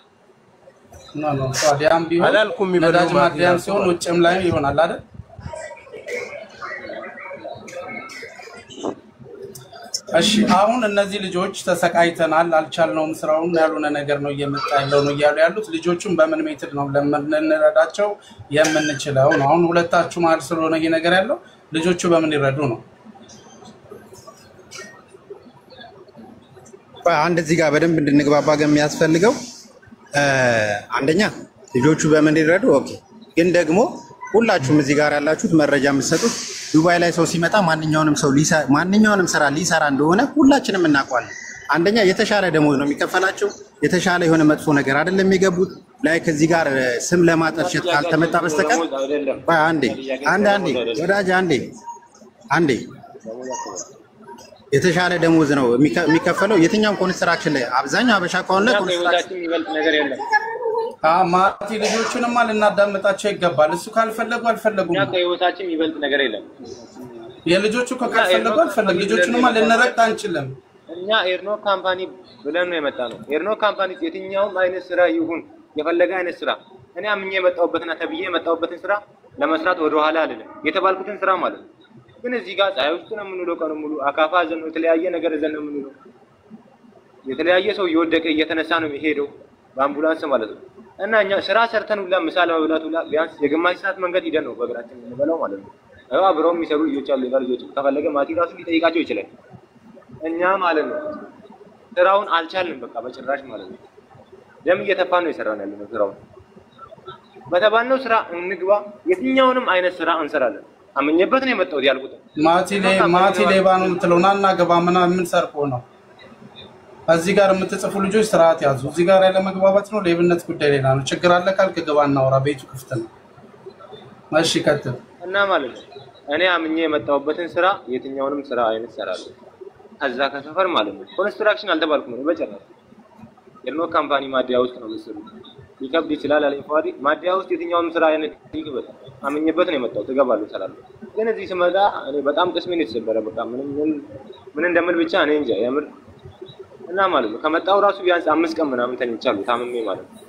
ነው ታዲያም ቢሆን አላልኩም ነዳጅ ማደያም ሲሆን ውጭም ላይ ይሆናል አይደል? እሺ አሁን እነዚህ ልጆች ተሰቃይተናል አልቻልነውም ስራውን ያሉነ ነገር ነው እየመጣ ያለው ነው እያሉ ያሉት ልጆቹን በምን ሜትድ ነው ለምንረዳቸው የምንችለው ነው? አሁን ሁለታችሁ ማለት ስለሆነ ይሄ ነገር ያለው ልጆቹ በምን ይረዱ ነው? አንድ እዚህ ጋር በደንብ እንድንግባባ የሚያስፈልገው አንደኛ ልጆቹ በምን ይረዱ ኦኬ፣ ግን ደግሞ ሁላችሁም እዚህ ጋር ያላችሁት መረጃ የምትሰጡት ዱባይ ላይ ሰው ሲመጣ ማንኛውንም ስራ ሊሰራ እንደሆነ ሁላችንም እናውቃለን። አንደኛ የተሻለ ደሞዝ ነው የሚከፈላቸው፣ የተሻለ የሆነ መጥፎ ነገር አይደለም የሚገቡት። ላይ ከዚህ ጋር ስም ለማጠርሸት ካልተመጣ በስተቀር አንዴ ወዳጅ አንዴ የተሻለ ደሞዝ ነው የሚከፈለው የትኛውም ኮንስትራክሽን ላይ። አብዛኛው አበሻ ከሆነ ኮንስትራክሽን የሚበልጥ ነገር የለም። ማቲ ልጆቹንማ ልናዳምጣቸው ይገባል። እሱ ካልፈለጉ አልፈለጉም። እኛ ከህይወታችን የሚበልጥ ነገር የለም። የልጆቹ ካልፈለጉ አልፈለጉም። ልጆቹንማ ልንረግጥ አንችልም። እኛ ኤርኖ ካምፓኒ ብለን ነው የመጣነው። ኤርኖ ካምፓኒ የትኛውም አይነት ስራ ይሁን የፈለገ አይነት ስራ እኔ አምኜ የመጣሁበትና ተብዬ የመጣሁበትን ስራ ለመስራት ወደ ኋላ አልልም። የተባልኩትን ስራ ማለት ነው። ግን እዚህ ጋር ፀሐይ ውስጥ ነው የምንውለው፣ ቀኑን ሙሉ አካፋ ዘን ነው የተለያየ ነገር ዘን ነው የምንውለው። የተለያየ ሰው እየወደቀ እየተነሳ ነው የሚሄደው በአምቡላንስ ማለት ነው። እና እኛ ስራ ሰርተን ሁላ ምሳ ለመብላት ሁላ ቢያንስ የግማሽ ሰዓት መንገድ ሂደን ነው በእግራችን የምንበላው ማለት ነው። አብረው የሚሰሩ ልጆች አሉ። ልጆች ከፈለገ ማቲ ራሱ ሊጠይቃቸው ይችላል። እኛ ማለት ነው ስራውን አልቻልንም በቃ በጭራሽ ማለት ነው። ደም እየተፋን ነው የሰራን ያለነው ስራውን። በተባልነው ስራ እንግባ፣ የትኛውንም አይነት ስራ እንሰራለን። አመኘበት ነው የመጣሁት ያልኩት። ማቲ ሌባ ነው የምትለው ና ገባ ምን ሰርቆ ነው? እዚህ ጋር የምትጽፉ ልጆች ስርዓት ያዙ። እዚህ ጋር ያለ መግባባት ነው፣ ሌብነት ጉዳይ ሌላ ነው። ችግር አለ ካልክ ግባ እናውራ፣ ቤቱ ክፍት ነው። እሺ ቀጥል። እና ማለት ነው እኔ አምኜ የመጣሁበትን ስራ የትኛውንም ስራ አይነት ሰራለሁ። ከዛ ከሰፈር ማለት ነው ኮንስትራክሽን አልተባልኩም ነው በጨረሰ ኤርኖ ካምፓኒ ማዲያ ውስጥ ነው የምትሰሩት። ሊከብድ ይችላል አለኝ ፋዲ። ማዲያ ውስጥ የትኛውንም ስራ አይነት ይግበል አምኜበት ነው የመጣሁት። እገባለሁ እሰራለሁ። ግን እዚህ ስመጣ እኔ በጣም ቅስሜን የተሰበረ በቃ ምን እንደምል ብቻ እኔ እንጃ የምር። እና ማለት ነው ከመጣው ራሱ ቢያንስ 5 ቀን ምናምን ተኝቻለሁ ታምሜ ማለት ነው።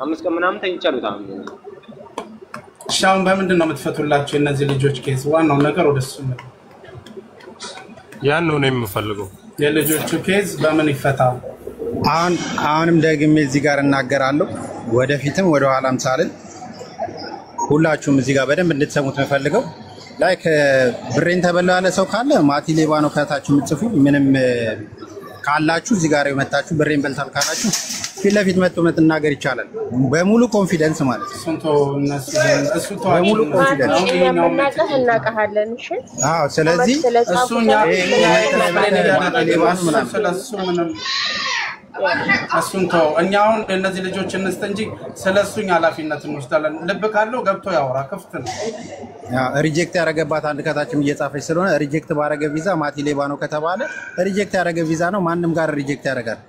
5 ቀን ምናምን ተኝቻለሁ ታምሜ። ሻውን በምንድን ነው የምትፈቱላቸው እነዚህ ልጆች ኬስ? ዋናው ነገር ወደሱ ነው። ያን ነው የምፈልገው። የልጆቹ ኬስ በምን ይፈታል? አሁንም ደግሜ እዚህ ጋር እናገራለሁ፣ ወደፊትም ወደ ኋላም ሳልል ሁላችሁም እዚህ ጋር በደንብ እንድትሰሙት የምፈልገው ላይክ ብሬን ተበላው ያለ ሰው ካለ ማቲ ሌባ ነው ከታችሁ የምትጽፉ ምንም ካላችሁ እዚህ ጋር የመጣችሁ ብሬን በልታል ካላችሁ ፊት ለፊት መጥቶ መናገር ይቻላል በሙሉ ኮንፊደንስ ማለት ነው። እሱ በሙሉ ኮንፊደንስ እናቀሃለን። እሺ አዎ። ስለዚህ እሱኛ እሱን ተው። እኛ አሁን እነዚህ ልጆች እንስት እንጂ ስለሱኛ ኃላፊነት እንወስዳለን። ልብ ካለው ገብቶ ያወራ፣ ክፍት ነው። ሪጀክት ያደረገባት አንድ ከታችም እየጻፈች ስለሆነ ሪጀክት ባረገ ቪዛ ማቲ ሌባ ነው ከተባለ ሪጀክት ያደረገ ቪዛ ነው። ማንም ጋር ሪጀክት ያደርጋል።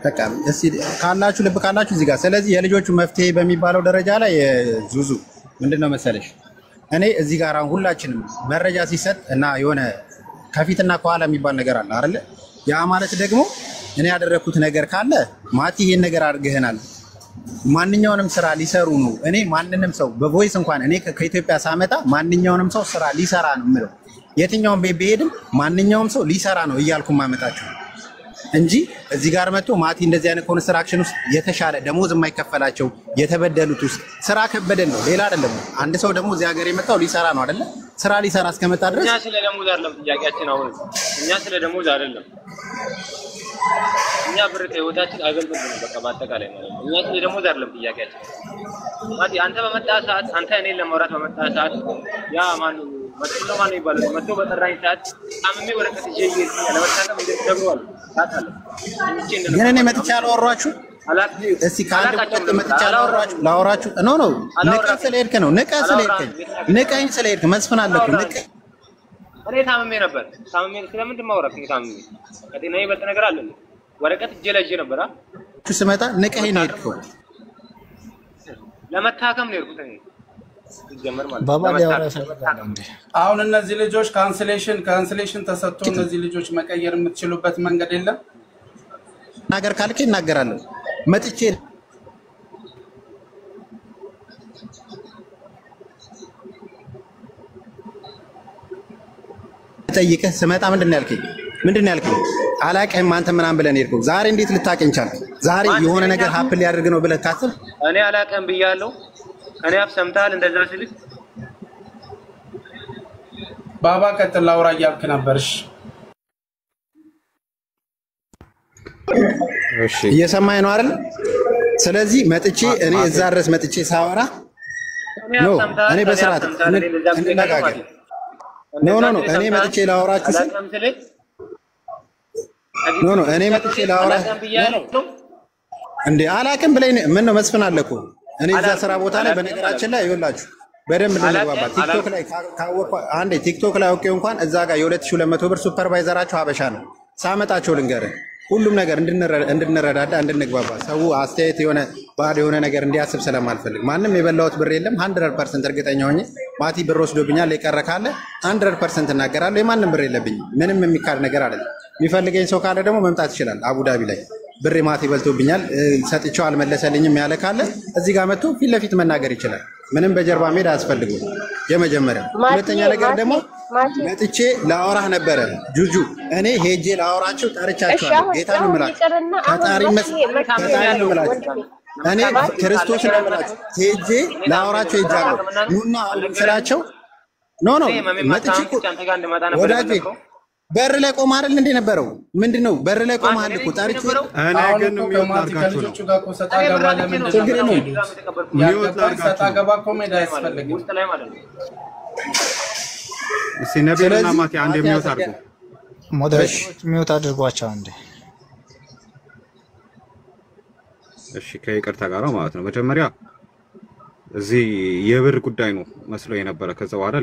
በቃ እስቲ ካላችሁ ልብ ካላችሁ እዚህ ጋር። ስለዚህ የልጆቹ መፍትሄ በሚባለው ደረጃ ላይ ዙዙ ምንድነው መሰለሽ፣ እኔ እዚህ ጋር ሁላችንም መረጃ ሲሰጥ እና የሆነ ከፊትና ከኋላ የሚባል ነገር አለ አይደል? ያ ማለት ደግሞ እኔ ያደረኩት ነገር ካለ ማቲ ይሄን ነገር አድርገህናል፣ ማንኛውንም ስራ ሊሰሩ ነው። እኔ ማንንም ሰው በቮይስ እንኳን እኔ ከኢትዮጵያ ሳመጣ ማንኛውንም ሰው ስራ ሊሰራ ነው የምለው። የትኛውም ቤት ብሄድም ማንኛውም ሰው ሊሰራ ነው እያልኩ ማመጣችሁ እንጂ እዚህ ጋር መጥቶ ማቲ እንደዚህ አይነት ኮንስትራክሽን ውስጥ የተሻለ ደሞዝ የማይከፈላቸው የተበደሉት ውስጥ ስራ ከበደን ነው ሌላ አይደለም። አንድ ሰው ደግሞ እዚህ ሀገር የመጣው ሊሰራ ነው አይደለ? ስራ ሊሰራ እስከመጣ ድረስ እኛ ስለ ደሞዝ አይደለም ጥያቄያችን። አሁን እኛ ስለ ደሞዝ አይደለም እኛ ብር ከህይወታችን አይበልጥብንም በቃ በአጠቃላይ ማለት ነው። እኛ ደግሞ አይደለም ጥያቄያችን ማቲ አንተ በመጣ ሰዓት አንተ እኔን ለማውራት በመጣ ሰዓት ያ ማን ማን ይባላል መጥቶ በጠራኝ ሰዓት አምሜ ወረቀት ይዤ ለመታከም እንደተደረገዋል ታታለ ግን እኔ መጥቼ አላወራችሁ እስቲ ካንተ ወጥቶ መጥቼ ላወራችሁ ኖ ንቀህ ስለሄድክ ነው ንቀኝ ስለሄድክ መስፍን አለኩ ንቀህ እኔ ታምሜ ነበር ስለምንድን ማውራት ነው ታምሜ ከጤናዬ በልጥ ነገር አለ ወረቀት እጄ ላይ ነበር ስመጣ ንቀህ ነው የሄድከው ለመታከም ነው የሄድኩት እኔ ይጀመር ማለት ባባ ሊያወራ ይፈልጋል እንዴ አሁን እነዚህ ልጆች ካንስሌሽን ተሰጥቶ እነዚህ ልጆች መቀየር የምትችሉበት መንገድ የለም ነገር ካልከ ይናገራለሁ መጥቼ ጠይቀህ ስመጣ ምንድነው ያልከኝ አላቀህም አንተ ምናምን ብለን ሄድከው ዛሬ እንዴት ልታቀኝ ቻልክ ዛሬ የሆነ ነገር ሀፕል ሊያደርግ ነው ብለህ ታስብ እኔ አላቀህም ብያለሁ እኔ አፍሰምታል እንደዛ ስልክ ባባ ቀጥል ላውራ እያልክ ነበርሽ እሺ እየሰማኸኝ ነው አይደል ስለዚህ መጥቼ እኔ እዛ ድረስ መጥቼ ሳወራ እኔ በስርዓት እንነጋገር ኖ እኔ መጥቼ ላወራችሁ ኖ እኔ መጥቼ ላወራ እንዴ አላቅም ብለኝ ምን ነው መስፍን አለኩ እኔ እዛ ስራ ቦታ ላይ በነገራችን ላይ ይወላችሁ በደንብ እንግባባ ቲክቶክ ላይ ካወቀ አንዴ ቲክቶክ ላይ አውቄው እንኳን እዛ ጋር የ2200 ብር ሱፐርቫይዘራቸው ሀበሻ ነው ሳመጣቸው ልንገርህ ሁሉም ነገር እንድንረዳዳ እንድንግባባ ሰው አስተያየት የሆነ ባድ የሆነ ነገር እንዲያስብ ስለማልፈልግ ማንንም የበላውት ብር የለም 100% እርግጠኛ ሆኜ ማቲ ብር ወስዶብኛል የቀረ ካለ 100% እናገራለሁ የማንም ብር የለብኝ ምንም የሚካድ ነገር አይደለም የሚፈልገኝ ሰው ካለ ደግሞ መምጣት ይችላል አቡዳቢ ላይ ብር ማቲ በልቶብኛል ሰጥቼው አልመለሰልኝም ያለ ካለ እዚህ ጋር መጥቶ ፊት ለፊት መናገር ይችላል ምንም በጀርባ ሜዳ አያስፈልግም የመጀመሪያ ሁለተኛ ነገር ደግሞ መጥቼ ላወራህ ነበረ ጁጁ እኔ ሄጄ ላወራቸው ጠርቻቸዋለሁ ጌታ ነው የምላችሁ ፈጣሪ ነው የምላችሁ እኔ ክርስቶስ ነው የምላችሁ ሄጄ ላወራቸው ሄጃለሁ ኑና ስላቸው ኖ መጥቼ ወዳጄ በር ላይ ቆማ አይደል እንደ ነበረው ምንድነው በር ላይ ቆማ አለ እኮ ታሪክ እኔ ግን የሚወጣ አርጋችሁ ነው ጋር እኮ ሰጣ ገባ ለምን ነው የሚወጣ ሰጣ ገባ እኮ ሜዳ ያስፈልግ ውስጥ ላይ ማለት ነው እሺ ነብዩና ማቲ አንድ የሚወጣ አርጉ ሞዴሬሽን የሚወጣ አድርጓቸው አንዴ እሺ ከይቅርታ ጋር ማለት ነው መጀመሪያ እዚህ የብር ጉዳይ ነው መስሎ የነበረ ከዛ በኋላ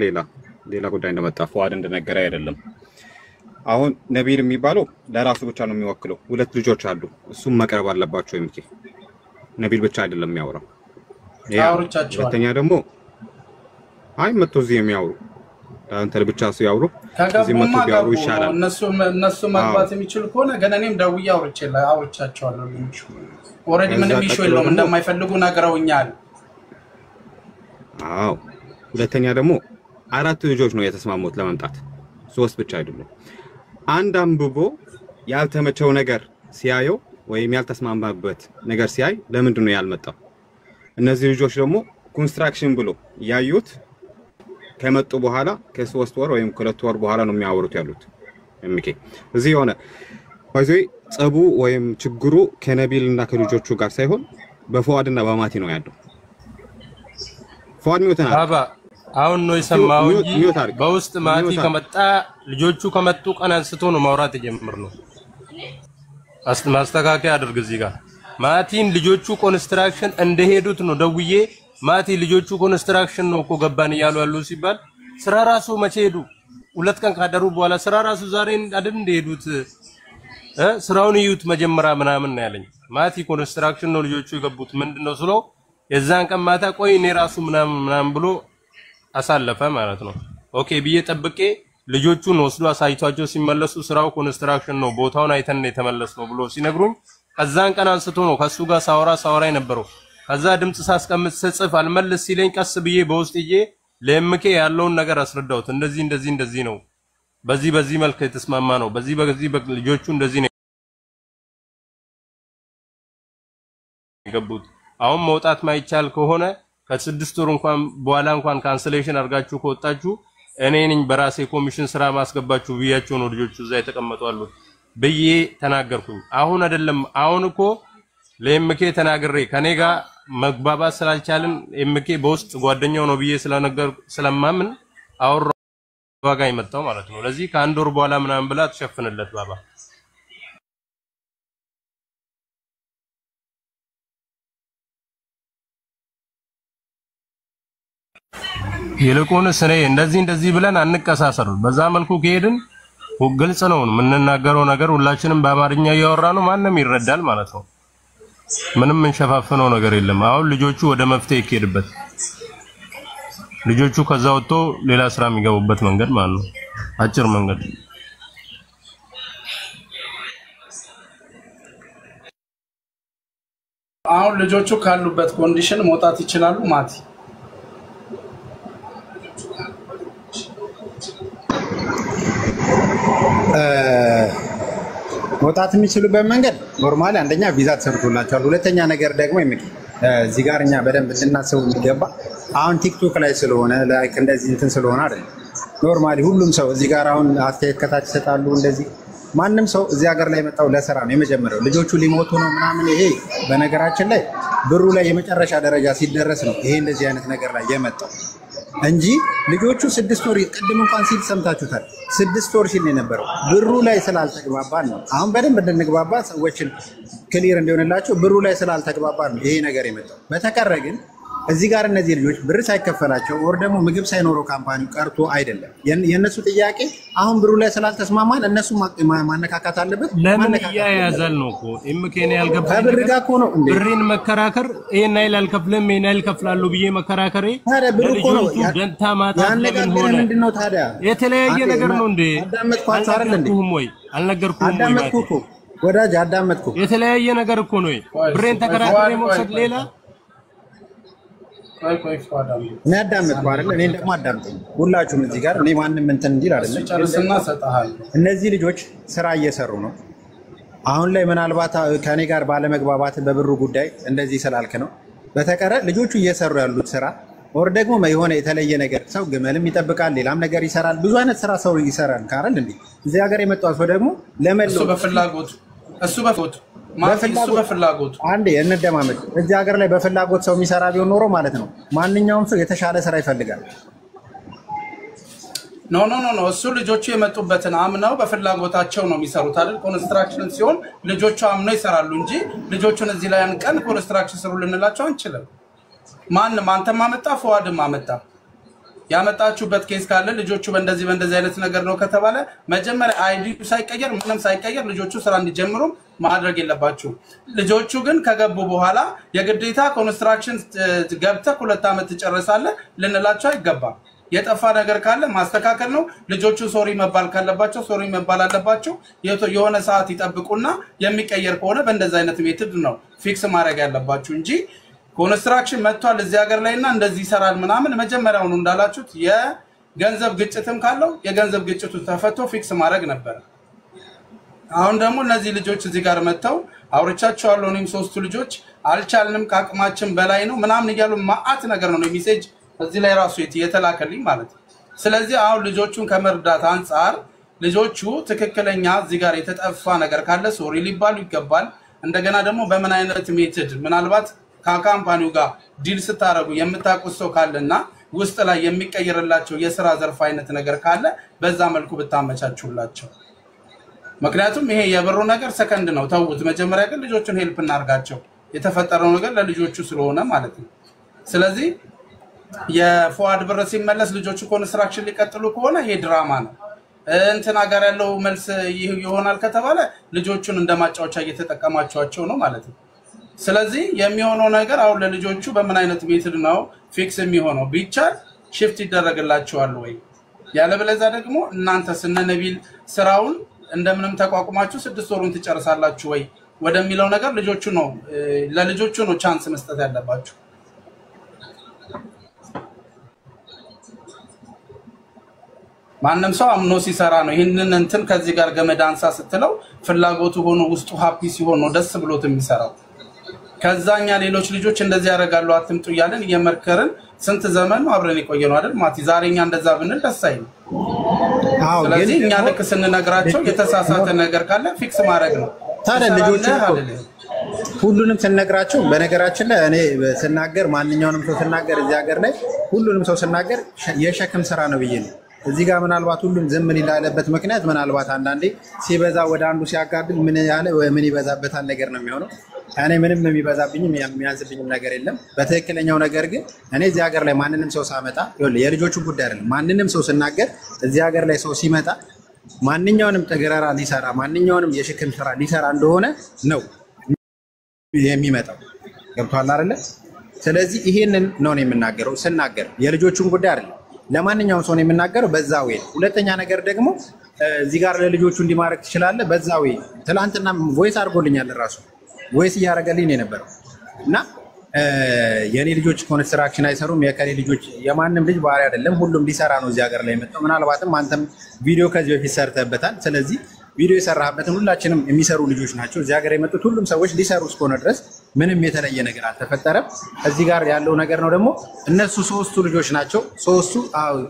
ሌላ ጉዳይ እንደመጣ ፏድ እንደነገረ አይደለም አሁን ነብይ የሚባለው ለራሱ ብቻ ነው የሚወክለው ሁለት ልጆች አሉ እሱም መቅረብ አለባቸው የሚኪ ነብይ ብቻ አይደለም የሚያወራው ያወሩቻቸው ሁለተኛ ደግሞ አይ መጥቶ እዚህ የሚያወሩ አንተ ብቻ ሰው ያወሩ እዚህ መጥቶ ቢያወሩ ይሻላል እነሱ መግባት የሚችሉ ከሆነ ገና እኔም ደውዬ አውርቻቸዋለሁ ኦሬዲ ምንም ኢሹ የለውም እንደማይፈልጉ ነገረውኛል አዎ ሁለተኛ ደግሞ አራት ልጆች ነው የተስማሙት ለመምጣት ሶስት ብቻ አይደለም አንድ አንብቦ ያልተመቸው ነገር ሲያየው ወይም ያልተስማማበት ነገር ሲያይ ለምንድን ነው ያልመጣው እነዚህ ልጆች ደግሞ ኮንስትራክሽን ብሎ ያዩት ከመጡ በኋላ ከ3 ወር ወይም ከ2 ወር በኋላ ነው የሚያወሩት ያሉት እምኬ እዚህ ሆነ ወይዘይ ጸቡ ወይም ችግሩ ከነቢልና ከልጆቹ ጋር ሳይሆን በፈዋድና በማቲ ነው ያለው ፈዋድ ሚውተና ባባ አሁን ነው የሰማው እንጂ በውስጥ ማቲ ከመጣ ልጆቹ ከመጡ ቀን አንስቶ ነው ማውራት የጀመርነው ማስተካከያ አድርግ እዚህ ጋር ማቲን ልጆቹ ኮንስትራክሽን እንደሄዱት ነው ደውዬ ማቲ ልጆቹ ኮንስትራክሽን ነው እኮ ገባን ይያሉ ያሉ ሲባል ስራ ራሱ መቼ ሄዱ ሁለት ቀን ካደሩ በኋላ ስራ ራሱ ዛሬ አይደል እንደሄዱት ስራውን ይዩት መጀመሪያ ምናምን ነው ያለኝ ማቲ ኮንስትራክሽን ነው ልጆቹ የገቡት ምንድነው ስለው የዛን ቀን ማታ ቆይ እኔ ራሱ ምናምን ብሎ አሳለፈ ማለት ነው ኦኬ ብዬ ጠብቄ ልጆቹን ወስዶ አሳይቷቸው ሲመለሱ ስራው ኮንስትራክሽን ነው ቦታውን አይተን የተመለስነው ብሎ ሲነግሩኝ ከዛን ቀን አንስቶ ነው ከሱ ጋር ሳወራ የነበረው ከዛ ድምጽ ሳስቀምጥ ጽፍ አልመለስ ሲለኝ ቀስ ብዬ በውስጥ ይዤ ለምኬ ያለውን ነገር አስረዳውት እንደዚህ ነው በዚህ መልኩ የተስማማ ነው በዚህ ልጆቹ እንደዚህ ነው የገቡት አሁን መውጣት ማይቻል ከሆነ ከ6 ወር እንኳን በኋላ እንኳን ካንሰሌሽን አድርጋችሁ ከወጣችሁ እኔ ነኝ በራሴ ኮሚሽን ስራ ማስገባችሁ ብያቸው ነው ልጆቹ እዛ የተቀመጡ አሉት ብዬ ተናገርኩኝ። አሁን አይደለም አሁን እኮ ለኤምኬ ተናግሬ ከኔ ጋር መግባባት ስላልቻልን ኤምኬ በውስጥ ጓደኛው ነው ብዬ ስለማምን አወራ ዋጋ ይመጣው ማለት ነው። ለዚህ ከአንድ ወር በኋላ ምናምን ብላ ተሸፍነለት ባባ ይልቁንስ እኔ እንደዚህ ብለን አንቀሳሰር። በዛ መልኩ ከሄድን ግልጽ ነው የምንናገረው ነገር ሁላችንም በአማርኛ እያወራ ነው ማንንም ይረዳል ማለት ነው። ምንም እንሸፋፍነው ነገር የለም። አሁን ልጆቹ ወደ መፍትሄ ይኬድበት ልጆቹ ከዛ ወጥቶ ሌላ ስራ የሚገቡበት መንገድ ማለት ነው አጭር መንገድ አሁን ልጆቹ ካሉበት ኮንዲሽን መውጣት ይችላሉ ማቲ መውጣት የሚችሉበት መንገድ ኖርማሊ አንደኛ ቪዛ ተሰርቶላቸዋል ሁለተኛ ነገር ደግሞ እዚህ ጋር እኛ በደንብ እንድናስበው የሚገባ አሁን ቲክቶክ ላይ ስለሆነ ላይክ እንደዚህ እንትን ስለሆነ አይደል ኖርማሊ ሁሉም ሰው እዚህ ጋር አሁን አስተያየት ከታች ይሰጣሉ እንደዚህ ማንንም ሰው እዚህ ሀገር ላይ መጣው ለስራ ነው የመጀመሪያው ልጆቹ ሊሞቱ ነው ምናምን ይሄ በነገራችን ላይ ብሩ ላይ የመጨረሻ ደረጃ ሲደረስ ነው ይሄ እንደዚህ አይነት ነገር ላይ የመጣው እንጂ ልጆቹ 6 ወር ቅድም እንኳን ሲል ሰምታችሁታል 6 ወር ሲል የነበረው ብሩ ላይ ስላልተግባባን ነው አሁን በደንብ እንድንግባባ ሰዎችን ክሊር እንዲሆንላቸው ብሩ ላይ ስላልተግባባን ነው ይሄ ነገር የመጣው በተቀረ ግን እዚህ ጋር እነዚህ ልጆች ብር ሳይከፈላቸው ወር ደግሞ ምግብ ሳይኖረው ካምፓኒው ቀርቶ አይደለም የነሱ ጥያቄ አሁን ብሩ ላይ ስላልተስማማን እነሱ ማነካካት አለበት ለምን ያያዛል ነው እኮ ኤምኬኔ ያልገባ ብር ጋር እኮ ነው ብሬን መከራከር ይሄን አይል አልከፍለም ይሄን አይል ከፍላለሁ ብዬ መከራከሬ ታዲያ ብር እኮ ነው ደንታ ማጣት ለምን ሆነ ምንድነው ታዲያ የተለያየ ነገር ነው እንዴ አዳመጥኳት አይደል እንዴ ወይ አልነገርኩም ወይ አዳመጥኩ እኮ ወዳጅ አዳመጥኩ የተለያየ ነገር እኮ ነው ብሬን ተከራክሬ መውሰድ ሌላ እኔ አዳመጥኩ አይደል እኔ ደግሞ አዳምጠኝ ሁላችሁም እዚህ ጋር እኔ ማንንም እንትን እንዲል አይደለም ጨርስና ሰጣሃል እነዚህ ልጆች ስራ እየሰሩ ነው አሁን ላይ ምናልባት ከኔ ጋር ባለመግባባት በብሩ ጉዳይ እንደዚህ ስላልክ ነው በተቀረ ልጆቹ እየሰሩ ያሉት ስራ ወር ደግሞ የሆነ የተለየ ነገር ሰው ግመልም ይጠብቃል ሌላም ነገር ይሰራል ብዙ አይነት ስራ ሰው ይሰራል ካረል እንዴ እዚህ ሀገር የመጣው ሰው ደግሞ ለመለው እሱ በፍላጎት አንዴ እንደማመጥ እዚህ ሀገር ላይ በፍላጎት ሰው የሚሰራ ቢሆን ኖሮ ማለት ነው ማንኛውም ሰው የተሻለ ስራ ይፈልጋል ኖ እሱ ልጆቹ የመጡበትን አምነው በፍላጎታቸው ነው የሚሰሩት አይደል ኮንስትራክሽን ሲሆን ልጆቹ አምነው ይሰራሉ እንጂ ልጆቹን እዚህ ላይ አንቀን ኮንስትራክሽን ስሩ ልንላቸው አንችልም ማንንም አንተም አመጣ ፈዋድም አመጣ ያመጣችሁበት ኬስ ካለ ልጆቹ በእንደዚህ አይነት ነገር ነው ከተባለ መጀመሪያ አይዲዩ ሳይቀየር ምንም ሳይቀየር ልጆቹ ስራ እንዲጀምሩ ማድረግ የለባችሁ ልጆቹ ግን ከገቡ በኋላ የግዴታ ኮንስትራክሽን ገብተህ 2 አመት ትጨርሳለህ ልንላቸው አይገባም የጠፋ ነገር ካለ ማስተካከል ነው ልጆቹ ሶሪ መባል ካለባቸው ሶሪ መባል አለባቸው የሆነ ሰዓት ይጠብቁና የሚቀየር ከሆነ በእንደዚህ አይነት ሜትድ ነው ፊክስ ማድረግ ያለባችሁ እንጂ ኮንስትራክሽን መጥቷል እዚህ ሀገር ላይና እንደዚህ ይሰራል ምናምን መጀመሪያው ነው እንዳላችሁት የገንዘብ ግጭትም ካለው የገንዘብ ግጭቱ ተፈቶ ፊክስ ማድረግ ነበር አሁን ደግሞ እነዚህ ልጆች እዚህ ጋር መጥተው አውርቻቸዋለሁ እኔም 3 ልጆች አልቻልንም ካቅማችን በላይ ነው ምናምን ይያሉ ማአት ነገር ነው ሜሴጅ እዚህ ላይ ራሱ የተላከልኝ ማለት ስለዚህ አሁን ልጆቹን ከመርዳት አንፃር ልጆቹ ትክክለኛ እዚህ ጋር የተጠፋ ነገር ካለ ሶሪ ሊባሉ ይገባል እንደገና ደግሞ በምን አይነት ሜትድ ምናልባት ከካምፓኒው ጋር ዲል ስታረጉ የምታቁስ ሰው ካለና ውስጥ ላይ የሚቀየርላቸው የሥራ ዘርፍ አይነት ነገር ካለ በዛ መልኩ ብታመቻቹላቸው ምክንያቱም ይሄ የብሩ ነገር ሰከንድ ነው ተውት መጀመሪያ ግን ልጆቹን ሄልፕ እናርጋቸው የተፈጠረው ነገር ለልጆቹ ስለሆነ ማለት ነው ስለዚህ የፎዋድ ብር ሲመለስ ልጆቹ ኮንስትራክሽን ሊቀጥሉ ከሆነ ይሄ ድራማ ነው እንትና ጋር ያለው መልስ ይሆናል ከተባለ ልጆቹን እንደማጫወቻ እየተጠቀማቸዋቸው ነው ማለት ነው ስለዚህ የሚሆነው ነገር አሁን ለልጆቹ በምን አይነት ሜትድ ነው ፊክስ የሚሆነው ቢቻል ሽፍት ይደረግላቸዋል ወይ ያለበለዚያ ደግሞ እናንተ ስነነቢል ስራውን እንደምንም ተቋቁማችሁ 6 ወሩን ትጨርሳላችሁ ወይ ወደሚለው ነገር ልጆቹ ነው ለልጆቹ ነው ቻንስ መስጠት ያለባችሁ ማንንም ሰው አምኖ ሲሰራ ነው ይሄንን እንትን ከዚህ ጋር ገመዳንሳ ስትለው ፍላጎቱ ሆኖ ውስጡ ሃፒ ሲሆን ነው ደስ ብሎት የሚሰራው ከዛኛ ሌሎች ልጆች እንደዚህ ያረጋሉ አትምጡ ይያለን እየመርከርን ስንት ዘመን ነው አብረን የቆየነው አይደል ማቲ ዛሬኛ እንደዛ ብንል ደስ አይልም ስለዚህ እኛ ልክ ስንነግራቸው የተሳሳተ ነገር ካለ ፊክስ ማድረግ ነው። ታዲያ ልጆቹ ሁሉንም ስንነግራቸው በነገራችን ላይ እኔ ስናገር ማንኛውንም ሰው ስናገር እዚህ ሀገር ላይ ሁሉንም ሰው ስናገር የሸክም ስራ ነው ብዬ ነው። እዚህ ጋር ምናልባት ሁሉም ዝም ሊላለበት ምክንያት ምናልባት አንዳንዴ ሲበዛ ወደ አንዱ ሲያጋድል ምን ያለ ወይ ምን ይበዛበታል ነገር ነው የሚሆነው። እኔ ምንም የሚበዛብኝም የሚያንስብኝም ነገር የለም። በትክክለኛው ነገር ግን እኔ እዚህ ሀገር ላይ ማንንም ሰው ሳመጣ የልጆቹ ጉዳይ አይደለም። ማንንም ሰው ስናገር እዚህ ሀገር ላይ ሰው ሲመጣ ማንኛውንም ጥግረራ ሊሰራ ማንኛውንም የሽክም ስራ ሊሰራ እንደሆነ ነው የሚመጣው። ገብቷል አይደለ? ስለዚህ ይሄንን ነው የምናገረው። ስናገር የልጆቹን ጉዳይ አይደለም ለማንኛውም ሰው ነው የምናገረው። በዛው ወይ ሁለተኛ ነገር ደግሞ እዚህ ጋር ለልጆቹ እንዲማረክ ትችላለህ። በዛው ወይ ትላንትና ቮይስ አድርጎልኛል ራሱ ቮይስ እያደረገልኝ ነው የነበረው እና የኔ ልጆች ኮንስትራክሽን አይሰሩም። የከሌ ልጆች የማንም ልጅ ባህሪ አይደለም። ሁሉም ሊሰራ ነው እዚህ ሀገር ላይ የመጣው። ምናልባትም አንተም ቪዲዮ ከዚህ በፊት ሰርተህበታል። ስለዚህ ቪዲዮ የሰራህበትን ሁላችንም የሚሰሩ ልጆች ናቸው እዚህ ሀገር የመጡት ሁሉም ሰዎች ሊሰሩ እስከሆነ ድረስ ምንም የተለየ ነገር አልተፈጠረም። እዚህ ጋር ያለው ነገር ነው ደግሞ እነሱ ሶስቱ ልጆች ናቸው። ሶስቱ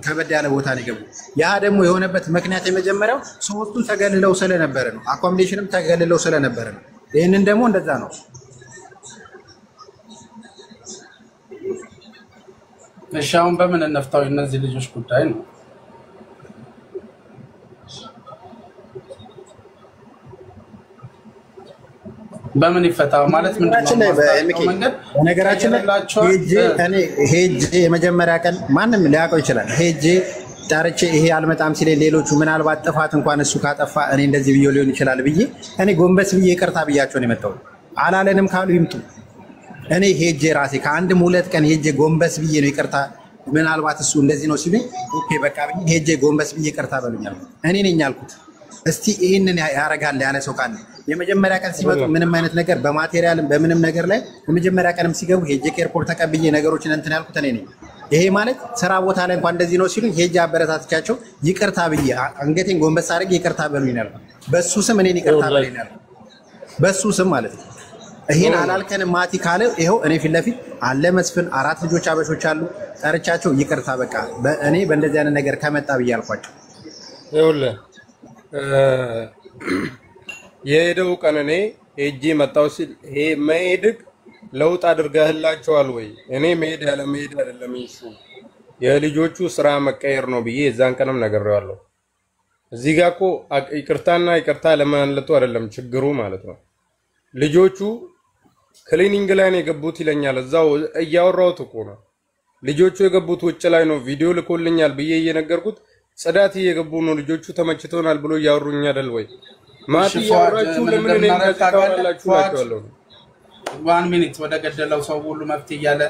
ከበድ ያለ ቦታ ነው የገቡ። ያ ደግሞ የሆነበት ምክንያት የመጀመሪያው ሶስቱ ተገልለው ስለነበረ ነው። አኮሞዴሽንም ተገልለው ስለነበረ ነው። ይህንን ደግሞ እንደዛ ነው። እሺ አሁን በምን እንፍታው እነዚህ ልጆች ጉዳይ ነው? በምን ይፈታው ማለት ምንድነው? ነገራችን ላይ ሄጄ የመጀመሪያ ቀን ማንም ሊያውቀው ይችላል። ሄጄ ዳርቼ ይሄ አልመጣም ሲል ሌሎቹ ምናልባት ጥፋት እንኳን እሱ ካጠፋ እኔ እንደዚህ ብዬ ሊሆን ይችላል ብዬ እኔ ጎንበስ ብዬ ይቅርታ ብያቸው ነው የመጣሁት። አላለንም ካሉ ይምጡ። እኔ ሄጄ ራሴ ከአንድም ሁለት ቀን ሄጄ ጎንበስ ብዬ ነው ይቅርታ ምናልባት እሱ እንደዚህ ነው ሲሉኝ ኦኬ በቃ ብዬ ሄጄ ጎንበስ ብዬ ይቅርታ በሉኛል። እኔ ነኝ ያልኩት። እስቲ ይሄንን ያረጋል ያለ ሰው ካለ የመጀመሪያ ቀን ሲመጡ ምንም አይነት ነገር በማቴሪያልም በምንም ነገር ላይ የመጀመሪያ ቀንም ሲገቡ ሄጄ ከኤርፖርት ተቀብዬ ነገሮችን እንትን ያልኩት እኔ ነኝ። ይሄ ማለት ስራ ቦታ ላይ እንኳን እንደዚህ ነው ሲሉኝ ሄጄ አበረታትቻቸው ይቅርታ ብዬ አንገቴን ጎንበስ አድርጌ ይቅርታ በሉኝ ያልኩት። በሱ ስም እኔን ይቅርታ በሉኝ ያልኩት በሱ ስም ማለት ነው። ይሄን አላልከንም ማቲ ካለ ይሄው እኔ ፊት ለፊት አለ መስፍን 4 ልጆች አበሾች አሉ ጠርቻቸው ይቅርታ በቃ እኔ በእንደዚህ አይነት ነገር ከመጣ ብዬ አልኳቸው። ይኸውልህ የሄደው ቀን እኔ ሄጄ መጣሁ ሲል ይሄ መሄድክ ለውጥ አድርገህላቸዋል ወይ? እኔ መሄድ ያለ መሄድ አይደለም እሱ የልጆቹ ስራ መቀየር ነው ብዬ የዛን ቀንም ነግሬዋለሁ። እዚህ ጋር እኮ ይቅርታና ይቅርታ ለማለቱ አይደለም ችግሩ ማለት ነው። ልጆቹ ክሊኒንግ ላይ ነው የገቡት ይለኛል። እዛው እያወራሁት እኮ ነው። ልጆቹ የገቡት ውጭ ላይ ነው። ቪዲዮ ልኮልኛል ብዬ እየነገርኩት ጽዳት እየገቡ ነው። ልጆቹ ተመችቶናል ብሎ እያወሩኝ አይደል ወይ? ማቲ ያወራችሁ ለምን እኔ እንደታወራላችሁ ናቸዋለሁ። 1 ሚኒት ወደ ገደለው ሰው ሁሉ መፍትሄ እያለ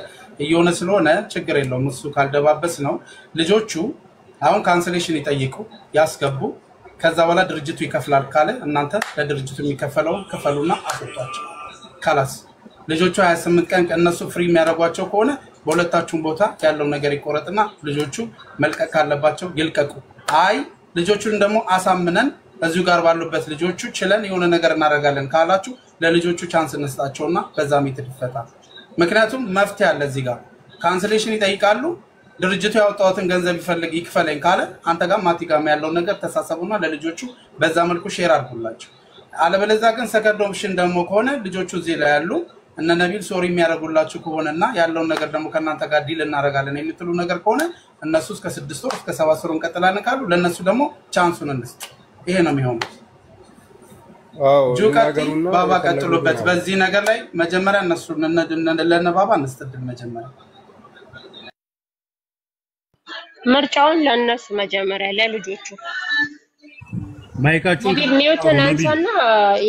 እየሆነ ስለሆነ ችግር የለውም። እሱ ካልደባበስ ነው። ልጆቹ አሁን ካንሰሌሽን ይጠይቁ ያስገቡ። ከዛ በኋላ ድርጅቱ ይከፍላል ካለ እናንተ ለድርጅቱ የሚከፈለው ክፈሉና አስወጣቸው። ካላስ ልጆቹ 28 ቀን እነሱ ፍሪ የሚያደርጓቸው ከሆነ በሁለታችሁም ቦታ ያለው ነገር ይቆረጥና ልጆቹ መልቀቅ ካለባቸው ይልቀቁ። አይ ልጆቹን ደግሞ አሳምነን እዚሁ ጋር ባሉበት ልጆቹ ችለን የሆነ ነገር እናደርጋለን ካላችሁ ለልጆቹ ቻንስ እንስጣቸውና በዛ ሜትድ ይፈታል። ምክንያቱም መፍትሄ አለ እዚህ ጋር ካንሰሌሽን ይጠይቃሉ። ድርጅቱ ያወጣውትን ገንዘብ ይፈልግ ይክፈለኝ ካለ አንተ ጋር ማቲ ጋር ያለው ነገር ተሳሰቡና ለልጆቹ በዛ መልኩ ሼር አድርጉላቸው። አለበለዚያ ግን ሰከንድ ኦፕሽን ደግሞ ከሆነ ልጆቹ እዚህ ላይ ያሉ እነ ነቢል ሶሪ የሚያደርጉላችሁ ከሆነና ያለውን ነገር ደግሞ ከናንተ ጋር ዲል እናደርጋለን የምትሉ ነገር ከሆነ እነሱ እስከ 6 ወር እስከ 7 ወር እንቀጥላለን ካሉ ለነሱ ደግሞ ቻንሱን እንስጥ። ይሄ ነው የሚሆነው። ጁካቲ ባባ ቀጥሎበት በዚህ ነገር ላይ መጀመሪያ እነሱ ለነባባ እንስተድል መጀመሪያ ምርጫውን ለነሱ መጀመሪያ ለልጆቹ ማይካችሁን ኒውተን አንሳና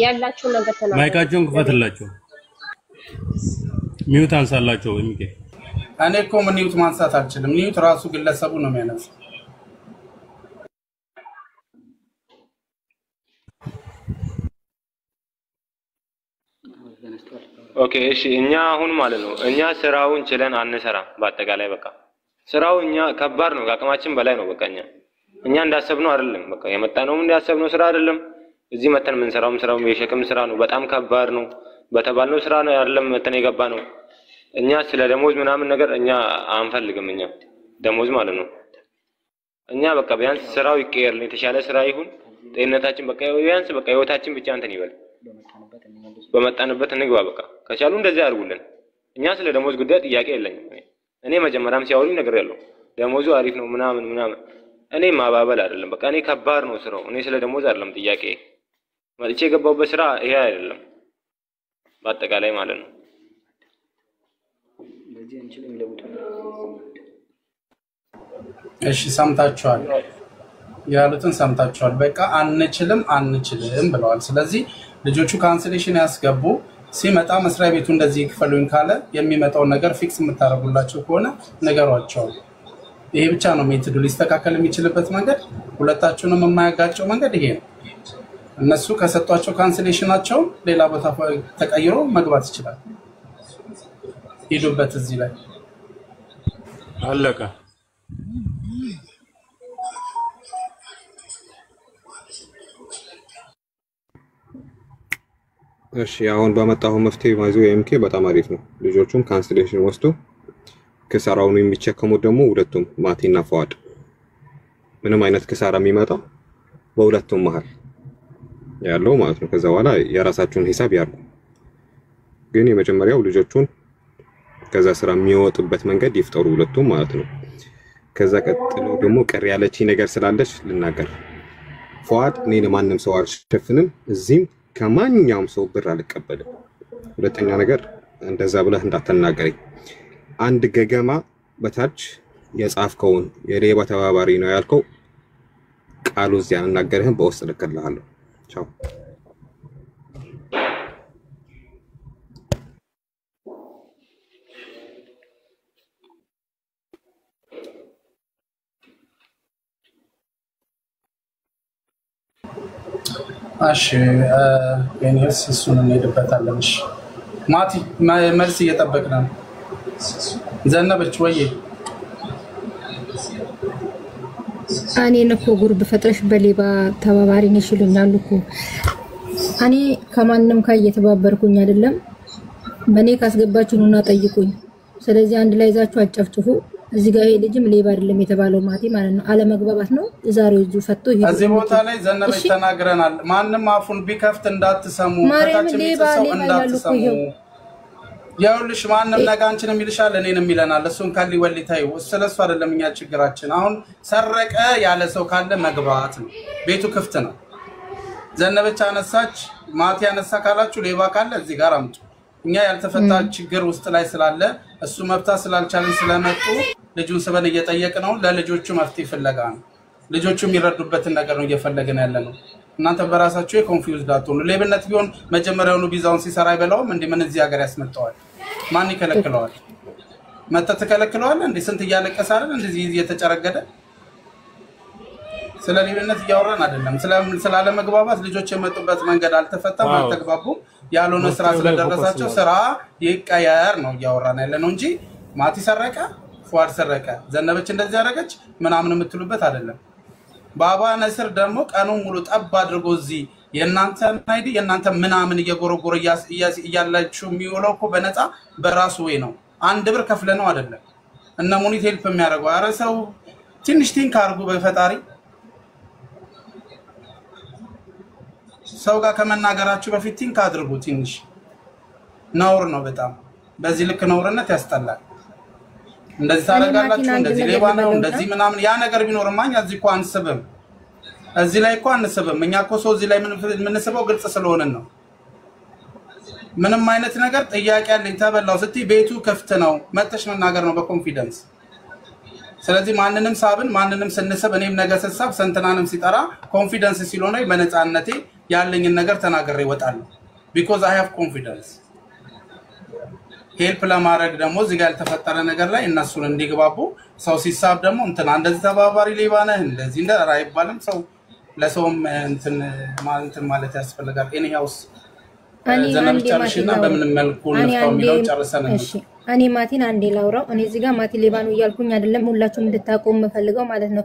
ያላችሁ ነገር ተናገሩ። ማይካችሁን ክፈትላችሁ። ሚውት አንሳላችሁ የሚገ እኔ እኮ ሚውት ማንሳት አልችልም። ሚውት ራሱ ግለሰቡ ነው የሚያነሳው። ኦኬ እሺ እኛ አሁን ማለት ነው እኛ ስራውን ችለን አንሰራም። በአጠቃላይ በቃ ስራው እኛ ከባድ ነው፣ አቅማችን በላይ ነው። በቃ እኛ እንዳሰብነው አይደለም። በቃ የመጣነው እንዳሰብነው ስራ አይደለም። እዚህ መተን ምን ስራው የሸክም ስራ ነው። በጣም ከባድ ነው። በተባልነው ስራ ነው አይደለም መተን የገባ ነው። እኛ ስለ ደሞዝ ምናምን ነገር እኛ አንፈልግም። እኛ ደሞዝ ማለት ነው እኛ በቃ ቢያንስ ስራው ይቀየርልን፣ የተሻለ ስራ ይሁን፣ ጤንነታችን በቃ ቢያንስ በቃ ህይወታችን ብቻ እንትን ይበል፣ በመጣንበት እንግባ። በቃ ከቻሉ እንደዚህ አድርጉልን። እኛ ስለ ደሞዝ ጉዳይ ጥያቄ የለኝም። እኔ መጀመሪያም ሲያወሩኝ ነገር ያለው ደሞዙ አሪፍ ነው ምናምን ምናምን፣ እኔ ማባበል አይደለም። በቃ እኔ ከባድ ነው ስራው። እኔ ስለ ደሞዝ አይደለም ጥያቄ፣ መልጬ የገባሁበት ስራ ይሄ አይደለም በአጠቃላይ ማለት ነው። እሺ ሰምታችኋል፣ ያሉትን ሰምታችኋል። በቃ አንችልም ብለዋል። ስለዚህ ልጆቹ ካንስሌሽን ያስገቡ። ሲመጣ መስሪያ ቤቱ እንደዚህ ይክፈሉኝ ካለ የሚመጣው ነገር ፊክስ የምታደርጉላቸው ከሆነ ነገሯቸው። ይሄ ብቻ ነው ሜትዱ ሊስተካከል የሚችልበት መንገድ፣ ሁለታችሁንም የማያጋጨው መንገድ ይሄ ነው። እነሱ ከሰጧቸው ካንስሌሽናቸው ሌላ ቦታ ተቀይሮ መግባት ይችላል። ሂዱበት። እዚህ ላይ አለቀ። እሺ አሁን በመጣው መፍትሄ ማይዞ ኤምኬ በጣም አሪፍ ነው። ልጆቹም ካንስሌሽን ወስዶ ክሳራውን የሚቸከሙት ደግሞ ሁለቱም ማቲና ፏድ። ምንም አይነት ክሳራ የሚመጣው በሁለቱም መሃል ያለው ማለት ነው። ከዛ በኋላ የራሳቸውን ሂሳብ ያርጉ። ግን የመጀመሪያው ልጆቹን ከዛ ስራ የሚወጡበት መንገድ ይፍጠሩ ሁለቱም ማለት ነው። ከዛ ቀጥሎ ደግሞ ቀር ያለች ነገር ስላለች ልናገር። ፏድ እኔ ለማንም ሰው አልሸፍንም፣ እዚህም ከማንኛውም ሰው ብር አልቀበልም። ሁለተኛ ነገር እንደዛ ብለህ እንዳትናገረኝ። አንድ ገገማ በታች የጻፍከውን የሌባ ተባባሪ ነው ያልከው ቃሉ እዚያ እናገርህም በውስጥ ልክልሃለሁ። ቻው። እሺ የኔስ እሱን እንሄድበታለን። እሺ ማቲ መልስ እየጠበቅን ነው። ዘነበች ወይ እኔን እኮ ጉርብ ፈጥረሽ በሌባ ተባባሪ ነሽ ይሉኛል እኮ። እኔ ከማንም ጋር እየተባበርኩኝ አይደለም። በእኔ ካስገባችሁና ጠይቁኝ። ስለዚህ አንድ ላይ ይዛችሁ አጨፍጭፉ። እዚህ ጋር ይሄ ልጅም ሌባ አይደለም የተባለው ማቲ ማለት ነው። አለመግባባት ነው። ዛሬው እጁ ፈቶ ይሄ እዚህ ቦታ ላይ ዘነበች ተናግረናል። ማንም አፉን ቢከፍት እንዳትሰሙ፣ ከታችን ቢተሰው እንዳትሰሙ። ያውልሽ ማንም ነገ አንቺንም ይልሻል እኔንም ይለናል። እሱን ካሊ ወሊታዩ ስለሱ አይደለም እኛ ችግራችን። አሁን ሰረቀ ያለ ሰው ካለ መግባት ነው። ቤቱ ክፍት ነው። ዘነበች አነሳች፣ ማቲ አነሳ ካላችሁ ሌባ ካለ እዚህ ጋር አምጡ። እኛ ያልተፈታ ችግር ውስጥ ላይ ስላለ እሱ መፍታት ስላልቻለን ስለመጡ ልጁን ስበን እየጠየቅነው ለልጆቹ መፍትሄ ፍለጋ ነው። ልጆቹ የሚረዱበትን ነገር ነው እየፈለግን ያለነው። እናንተ በራሳችሁ የኮንፊውዝድ አትሆኑ። ሌብነት ቢሆን መጀመሪያውኑ ቪዛውን ሲሰራ አይበላውም እንዴ? ምን እዚህ ሀገር ያስመጣዋል? ማን ይከለክለዋል? መተት ተከለክለዋል እንዴ? ስንት እያለቀሰ አይደል እንደዚህ እየተጨረገደ። ስለ ሌብነት እያወራን አይደለም። ስላለ መግባባት ልጆች የመጡበት መንገድ አልተፈታም፣ አልተግባቡም። ያልሆነ ስራ ስለደረሳቸው ስራ ይቀየር ነው እያወራን ያለነው እንጂ ማቲ ሰረቀ፣ ፏድ ሰረቀ፣ ዘነበች እንደዚህ ያደረገች ምናምን የምትሉበት አይደለም። ባባ ነስር ደግሞ ቀኑን ሙሉ ጠብ አድርጎ እዚህ የእናንተ አይዲ የእናንተ ምናምን እየጎረጎረ እያላችሁ የሚውለው እኮ በነፃ በራሱ ወይ ነው። አንድ ብር ከፍለ ነው አይደለም። እነ ሙኒት ሄልፕ የሚያደርገው አረ ሰው ትንሽ ቲንክ አድርጉ በፈጣሪ። ሰው ጋር ከመናገራችሁ በፊት ቲንክ አድርጉ። ትንሽ ነውር ነው በጣም። በዚህ ልክ ነውርነት ያስጠላል። እንደዚህ ታረጋላችሁ፣ እንደዚህ ሌባ ነው፣ እንደዚህ ምናምን ያ ነገር ቢኖርማ እኛ እዚህ እኮ አንስብም። እዚህ ላይ እኮ አንስብም። እኛ እኮ ሰው እዚህ ላይ ምን ስበው ግልጽ ስለሆነን ነው። ምንም አይነት ነገር ጥያቄ አለኝ ተበላው ስትይ ቤቱ ክፍት ነው መጥተሽ መናገር ነው በኮንፊደንስ። ስለዚህ ማንንም ሳብን ማንንም ስንስብ እኔም ነገ ስሳብ ሰንተናንም ሲጠራ ኮንፊደንስ ሲሎነ በነፃነቴ ያለኝን ነገር ተናገረ ይወጣል። because I have confidence። ሄልፕ ለማድረግ ደግሞ እዚህ ጋር ያልተፈጠረ ነገር ላይ እነሱን እንዲግባቡ ሰው ሲሳብ ደግሞ እንትና እንደዚህ ተባባሪ ሌባ ነህ እንደዚህ እንደ አይባልም። ሰው ለሰውም እንትን ማለት ያስፈልጋል። ኤኒሃውስ ዘነበችና በምን መልኩ ነው የሚለው ጨርሰን ነው። እሺ እኔ ማቲን አንዴ ላውራው። እኔ እዚህ ጋር ማቲ ሌባ ነው እያልኩኝ አይደለም፣ ሁላችሁም እንድታቆም የምፈልገው ማለት ነው።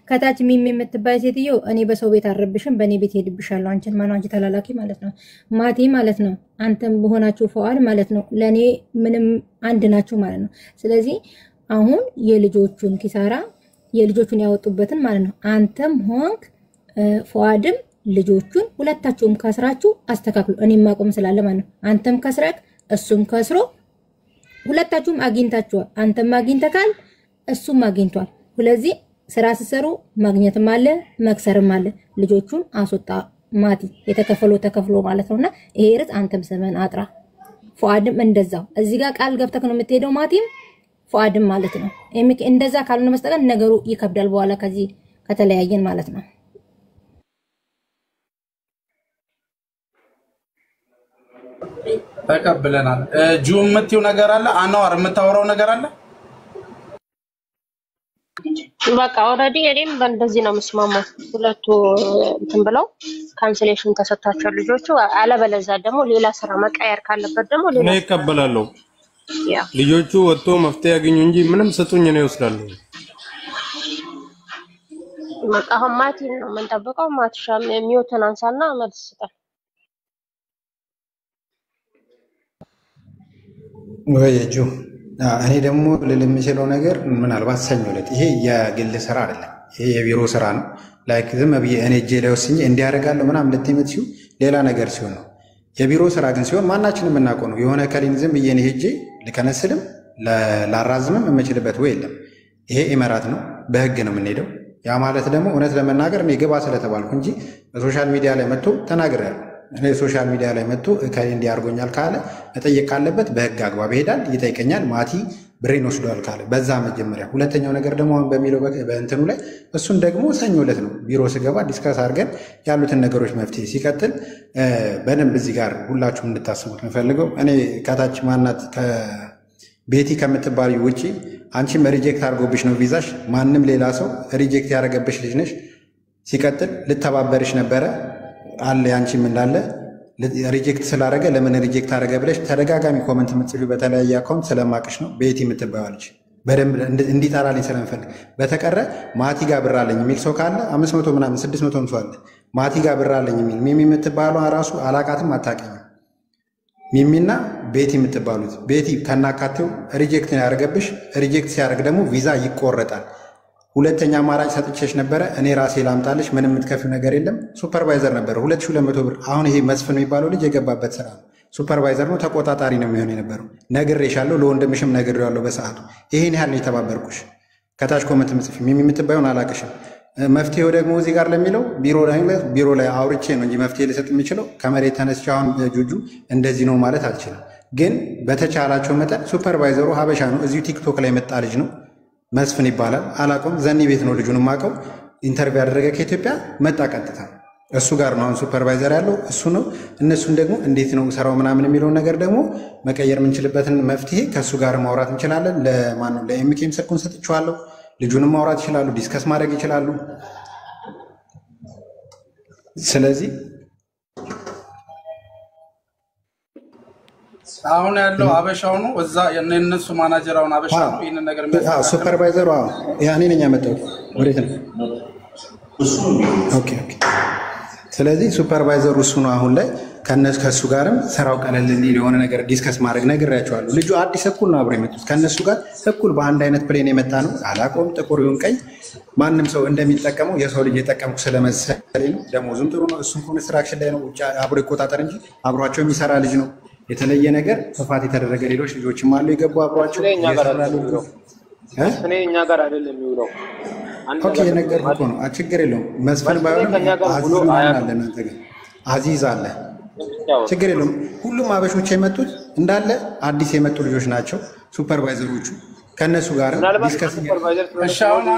ከታች ሚሚ የምትባይ ሴትዮ እኔ በሰው ቤት አረብሽም በእኔ ቤት ሄድብሻለሁ። አንቺን ማን አንቺ ተላላኪ ማለት ነው። ማቲ ማለት ነው አንተም በሆናችሁ ፈዋል ማለት ነው። ለኔ ምንም አንድ ናችሁ ማለት ነው። ስለዚህ አሁን የልጆቹን ኪሳራ የልጆቹን ያወጡበትን ማለት ነው። አንተም ሆንክ ፉአድም ልጆቹን ሁለታችሁም ከስራችሁ አስተካክሉ። እኔም ማቆም ስላለ ማለት ነው። አንተም ከስራክ እሱም ከስሮ ሁለታችሁም አግኝታችኋል። አንተም አግኝተካል እሱም አግኝቷል። ስለዚህ ስራ ሲሰሩ ማግኘትም አለ መክሰርም አለ። ልጆቹን አስወጣ ማቲ ተከፍሎ ማለት ነውና ይሄ ርት አንተም ሰመን አጥራ ፉአድም እንደዛው እዚህ ጋር ቃል ገብተክ ነው የምትሄደው ማቲም ፉአድም ማለት ነው። እንደዛ ካልሆነ መስጠቀን ነገሩ ይከብዳል በኋላ ከዚህ ከተለያየን ማለት ነው። ተቀበለናል። ጁም የምትይው ነገር አለ አንዋር የምታወራው ነገር አለ። በቃ ኦልሬዲ እኔም በእንደዚህ ነው መስማማት ሁለቱ እንትን ብለው ካንሰሌሽን ተሰጣቸው ልጆቹ አለበለዚያ ደግሞ ሌላ ስራ መቀየር ካለበት ደግሞ ሌላ እኔ እቀበላለሁ። ልጆቹ ወጥቶ መፍትሄ ያገኙ እንጂ ምንም ሰጡኝ ነው ይወስዳሉ። በቃ ማቲ ነው የምንጠብቀው። ማቲሻም የሚወተን አንሳና መልስ ስጠን። ወይጁ እኔ ደግሞ ለምችለው ነገር ምናልባት ሰኞ ዕለት ይሄ የግል ስራ አይደለም፣ ይሄ የቢሮ ስራ ነው። ላይክ ዝም ብዬ እኔ እጄ ላይ ወስኜ እንዲያደርጋለሁ ምናምን ልትመት ሲሆን ሌላ ነገር ሲሆን ነው። የቢሮ ስራ ግን ሲሆን ማናችንም የምናውቀው ነው። የሆነ ከሊን ዝም ብዬ እኔ ሄጄ ልከነስልም ላራዝምም የምችልበት ወይ የለም። ይሄ ኢመራት ነው፣ በህግ ነው የምንሄደው። ያ ማለት ደግሞ እውነት ለመናገር እኔ ግባ ስለተባልኩ እንጂ በሶሻል ሚዲያ ላይ መጥቶ ተናግሬያለሁ። እኔ ሶሻል ሚዲያ ላይ መጥቶ ከሌ እንዲያርጎኛል ካለ መጠየቅ ካለበት በህግ አግባብ ይሄዳል፣ ይጠይቀኛል። ማቲ ብሬን ወስዷል ካለ በዛ መጀመሪያ። ሁለተኛው ነገር ደግሞ አሁን በሚለው በእንትኑ ላይ እሱን ደግሞ ሰኞ ዕለት ነው ቢሮ ስገባ ዲስከስ አድርገን ያሉትን ነገሮች መፍትሄ ሲቀጥል በደንብ እዚህ ጋር ሁላችሁም እንድታስቡት የምፈልገው እኔ ከታች ማናት ቤቲ ከምትባል ውጪ አንቺም ሪጀክት አድርጎብሽ ነው ቪዛሽ። ማንም ሌላ ሰው ሪጀክት ያደረገብሽ ልጅ ነሽ። ሲቀጥል ልተባበርሽ ነበረ አለ ያንቺም እንዳለ ሪጀክት ስላደረገ ለምን ሪጀክት አደረገ ብለሽ ተደጋጋሚ ኮመንት የምትጽፊው በተለያየ አካውንት ስለማቅሽ ነው። ቤቲ የምትባለች በደንብ እንዲጠራልኝ ስለምፈልግ። በተቀረ ማቲ ጋር ብር አለኝ የሚል ሰው ካለ 500 ምናምን 600 ሰው አለ ማቲ ጋር ብር አለኝ የሚል ሚሚ የምትባለው ራሱ አላቃትም አታውቅኝም። ሚሚና ቤቲ የምትባሉት ቤቲ ከናካቴው ሪጀክት ያደረገብሽ። ሪጀክት ሲያደርግ ደግሞ ቪዛ ይቆረጣል። ሁለተኛ አማራጭ ሰጥቼሽ ነበረ እኔ ራሴ ላምጣልሽ፣ ምንም የምትከፊው ነገር የለም። ሱፐርቫይዘር ነበረ 2200 ብር። አሁን ይሄ መስፍን የሚባለው ልጅ የገባበት ስራ ነው። ሱፐርቫይዘር ነው፣ ተቆጣጣሪ ነው የሚሆን የነበረው። ነግሬሻለሁ፣ ለወንድምሽም ነግሬዋለሁ በሰዓቱ። ይሄን ያህል ነው የተባበርኩሽ። ከታች ኮመንት ምጽፍ ሚሚ የምትባየውን አላቅሽም። መፍትሄው ደግሞ እዚህ ጋር ለሚለው ቢሮ ላይ አውርቼ ነው እንጂ መፍትሄ ልሰጥ የሚችለው ከመሬት ተነስቼ አሁን ጁጁ እንደዚህ ነው ማለት አልችልም። ግን በተቻላቸው መጠን ሱፐርቫይዘሩ ሀበሻ ነው፣ እዚሁ ቲክቶክ ላይ መጣ ልጅ ነው፣ መስፍን ይባላል። አላውቀውም፣ ዘኒ ቤት ነው ልጁን የማውቀው። ኢንተርቪው ያደረገ ከኢትዮጵያ መጣ ቀጥታ። እሱ ጋር ነው አሁን ሱፐርቫይዘር ያለው እሱ ነው። እነሱን ደግሞ እንዴት ነው ስራው ምናምን የሚለውን ነገር ደግሞ መቀየር የምንችልበትን መፍትሄ ከእሱ ጋር ማውራት እንችላለን። ለማን ነው ለኤምኬም ስልኩን ሰጥቼዋለሁ። ልጁንም ማውራት ይችላሉ፣ ዲስከስ ማድረግ ይችላሉ። ስለዚህ አሁን ያለው አበሻው ነው እዛ የነሱ ማናጀር አሁን አበሻ ነው። ይሄን ነገር ሱፐርቫይዘሩ ያኔ ነኝ ያመጣው ወዴት ነው? ኦኬ። ስለዚህ ሱፐርቫይዘሩ እሱ ነው። አሁን ላይ ከሱ ጋርም ስራው ቀለል እንዲል የሆነ ነገር ዲስከስ ማድረግ ነግሬያቸዋለሁ። ልጁ አዲስ እኩል ነው አብሮ የመጡት ከነሱ ጋር እኩል በአንድ አይነት ፕሌን የመጣ ነው። አላውቀውም ጥቁር ይሁን ቀይ፣ ማንም ሰው እንደሚጠቀመው የሰው ልጅ የጠቀምኩ ስለመሰለኝ ነው። ደሞዙም ጥሩ ነው። እሱም ኮንስትራክሽን ላይ ነው፣ ውጭ አብሮ ይቆጣጠር እንጂ አብሯቸው የሚሰራ ልጅ ነው። የተለየ ነገር ጥፋት የተደረገ ሌሎች ልጆችም አሉ የገቡ አብሯቸው ይሰራሉ። እኔ እኛ ጋር አይደለም የሚውለው። ኦኬ የነገርኩህ እኮ ነው። ችግር የለውም። መስፈን ባይሆንም አዚዝ አለ፣ እናንተ ግን አዚዝ አለ። ችግር የለውም። ሁሉም አበሾች የመጡት እንዳለ አዲስ የመጡ ልጆች ናቸው ሱፐርቫይዘሮቹ። ከነሱ ጋር ዲስከስ አሁን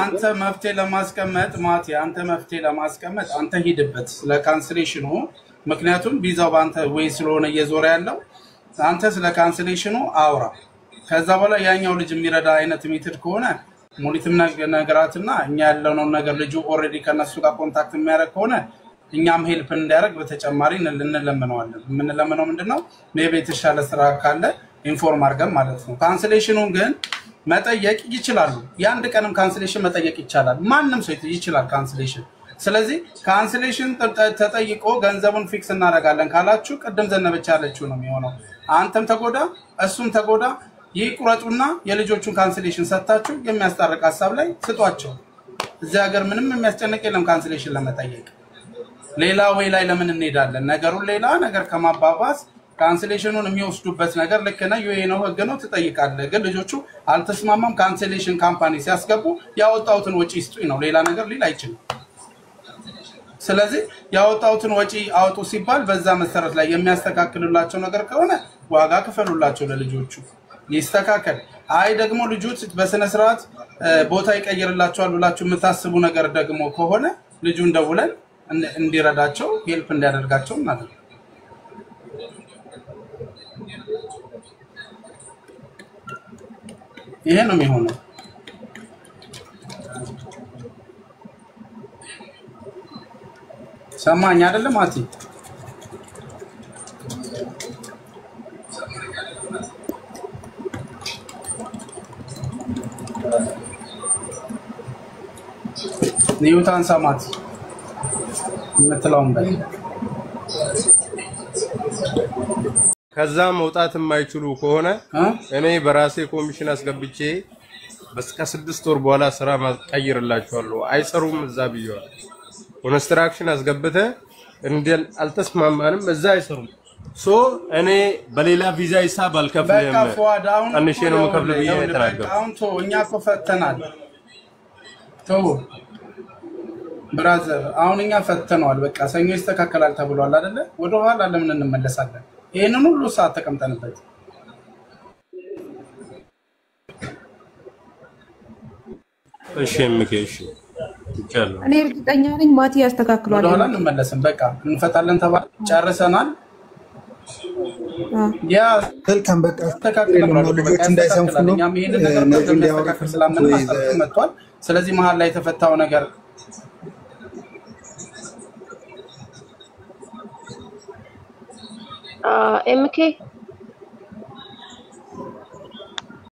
አንተ መፍትሄ ለማስቀመጥ ማቲ አንተ መፍትሄ ለማስቀመጥ አንተ ሂድበት ስለ ካንስሌሽኑ። ምክንያቱም ቪዛው ባንተ ወይ ስለሆነ እየዞረ ያለው አንተ ስለ ካንስሌሽኑ አውራ። ከዛ በኋላ ያኛው ልጅ የሚረዳ አይነት ሜትድ ከሆነ ሙሊትም ነገራትና እኛ ያለነው ነገር ልጁ ኦሬዲ ከነሱ ጋር ኮንታክት የሚያደርግ ከሆነ እኛም ሄልፕ እንዲያደርግ በተጨማሪ እንለምነዋለን። የምንለምነው ምንድነው ሜቢ የተሻለ ስራ ካለ ኢንፎርም አድርገን ማለት ነው። ካንስሌሽኑን ግን መጠየቅ ይችላሉ። የአንድ ቀንም ካንስሌሽን መጠየቅ ይቻላል። ማንም ሰው ይችላል ካንስሌሽን። ስለዚህ ካንስሌሽን ተጠይቆ ገንዘቡን ፊክስ እናደርጋለን ካላችሁ ቅድም ዘነበች ያለችው ነው የሚሆነው። አንተም ተጎዳ እሱም ተጎዳ። ይቁረጡና የልጆቹን ካንሰሌሽን ሰጣችሁ የሚያስታርቅ ሐሳብ ላይ ስጧቸው። እዚህ ሀገር ምንም የሚያስጨንቅ የለም ካንሰሌሽን ለመጠየቅ። ሌላ ወይ ላይ ለምን እንሄዳለን? ነገሩን ሌላ ነገር ከማባባስ ካንሰሌሽኑን የሚወስዱበት ነገር ልክ ነው ዩኤ ነው ህግ ነው ትጠይቃለህ። ግን ልጆቹ አልተስማማም ካንሰሌሽን ካምፓኒ ሲያስገቡ ያወጣውትን ወጪ ይስጡኝ ነው፣ ሌላ ነገር ሊል አይችልም። ስለዚህ ያወጣውትን ወጪ አውጡ ሲባል በዛ መሰረት ላይ የሚያስተካክሉላቸው ነገር ከሆነ ዋጋ ክፈሉላቸው ለልጆቹ ይስተካከል። አይ ደግሞ ልጆች በስነ ስርዓት ቦታ ይቀየርላቸዋል ብላችሁ የምታስቡ ነገር ደግሞ ከሆነ ልጁን ደውለን እንዲረዳቸው ሄልፕ እንዲያደርጋቸው እናደርግ። ይሄ ነው የሚሆነው። ሰማኝ አይደለም አቲ? ኒውታን ሰማት ምትላውን በል ከዛ መውጣት የማይችሉ ከሆነ እኔ በራሴ ኮሚሽን አስገብቼ በስከ 6 ወር በኋላ ስራ ማቀየርላቸዋለሁ። አይሰሩም እዛ ቢሆን ኮንስትራክሽን አስገብተ እንደል አልተስማማንም እዛ አይሰሩም። ሶ እኔ በሌላ ቪዛ ሂሳብ አልከፍልም አንሼ ነው መከፍል ብዬ ተናገርኩ። አሁን ቶ እኛ እኮ ፈተናል ቶ ብራዘር አሁን እኛ ፈተነዋል። በቃ ሰኞ ይስተካከላል ተብሏል አይደለ? ወደ ኋላ ለምን እንመለሳለን? ይሄንን ሁሉ ሰዓት ተቀምጠንበት እሺ ምከሽ ይቻላል። እኔ እርግጠኛ ነኝ ማቲ ያስተካክሏል። ወደ ኋላ እንመለስም። በቃ እንፈታለን ተባለ ጨርሰናል። ያ መልካም በቃ ተካክለናል። ልጆች እንዳይሰንፉ ነው ይሄንን ነገር እንደሚያስተካክል ስላምን ማስተካከል መጥቷል። ስለዚህ መሀል ላይ የተፈታው ነገር ኤምኬ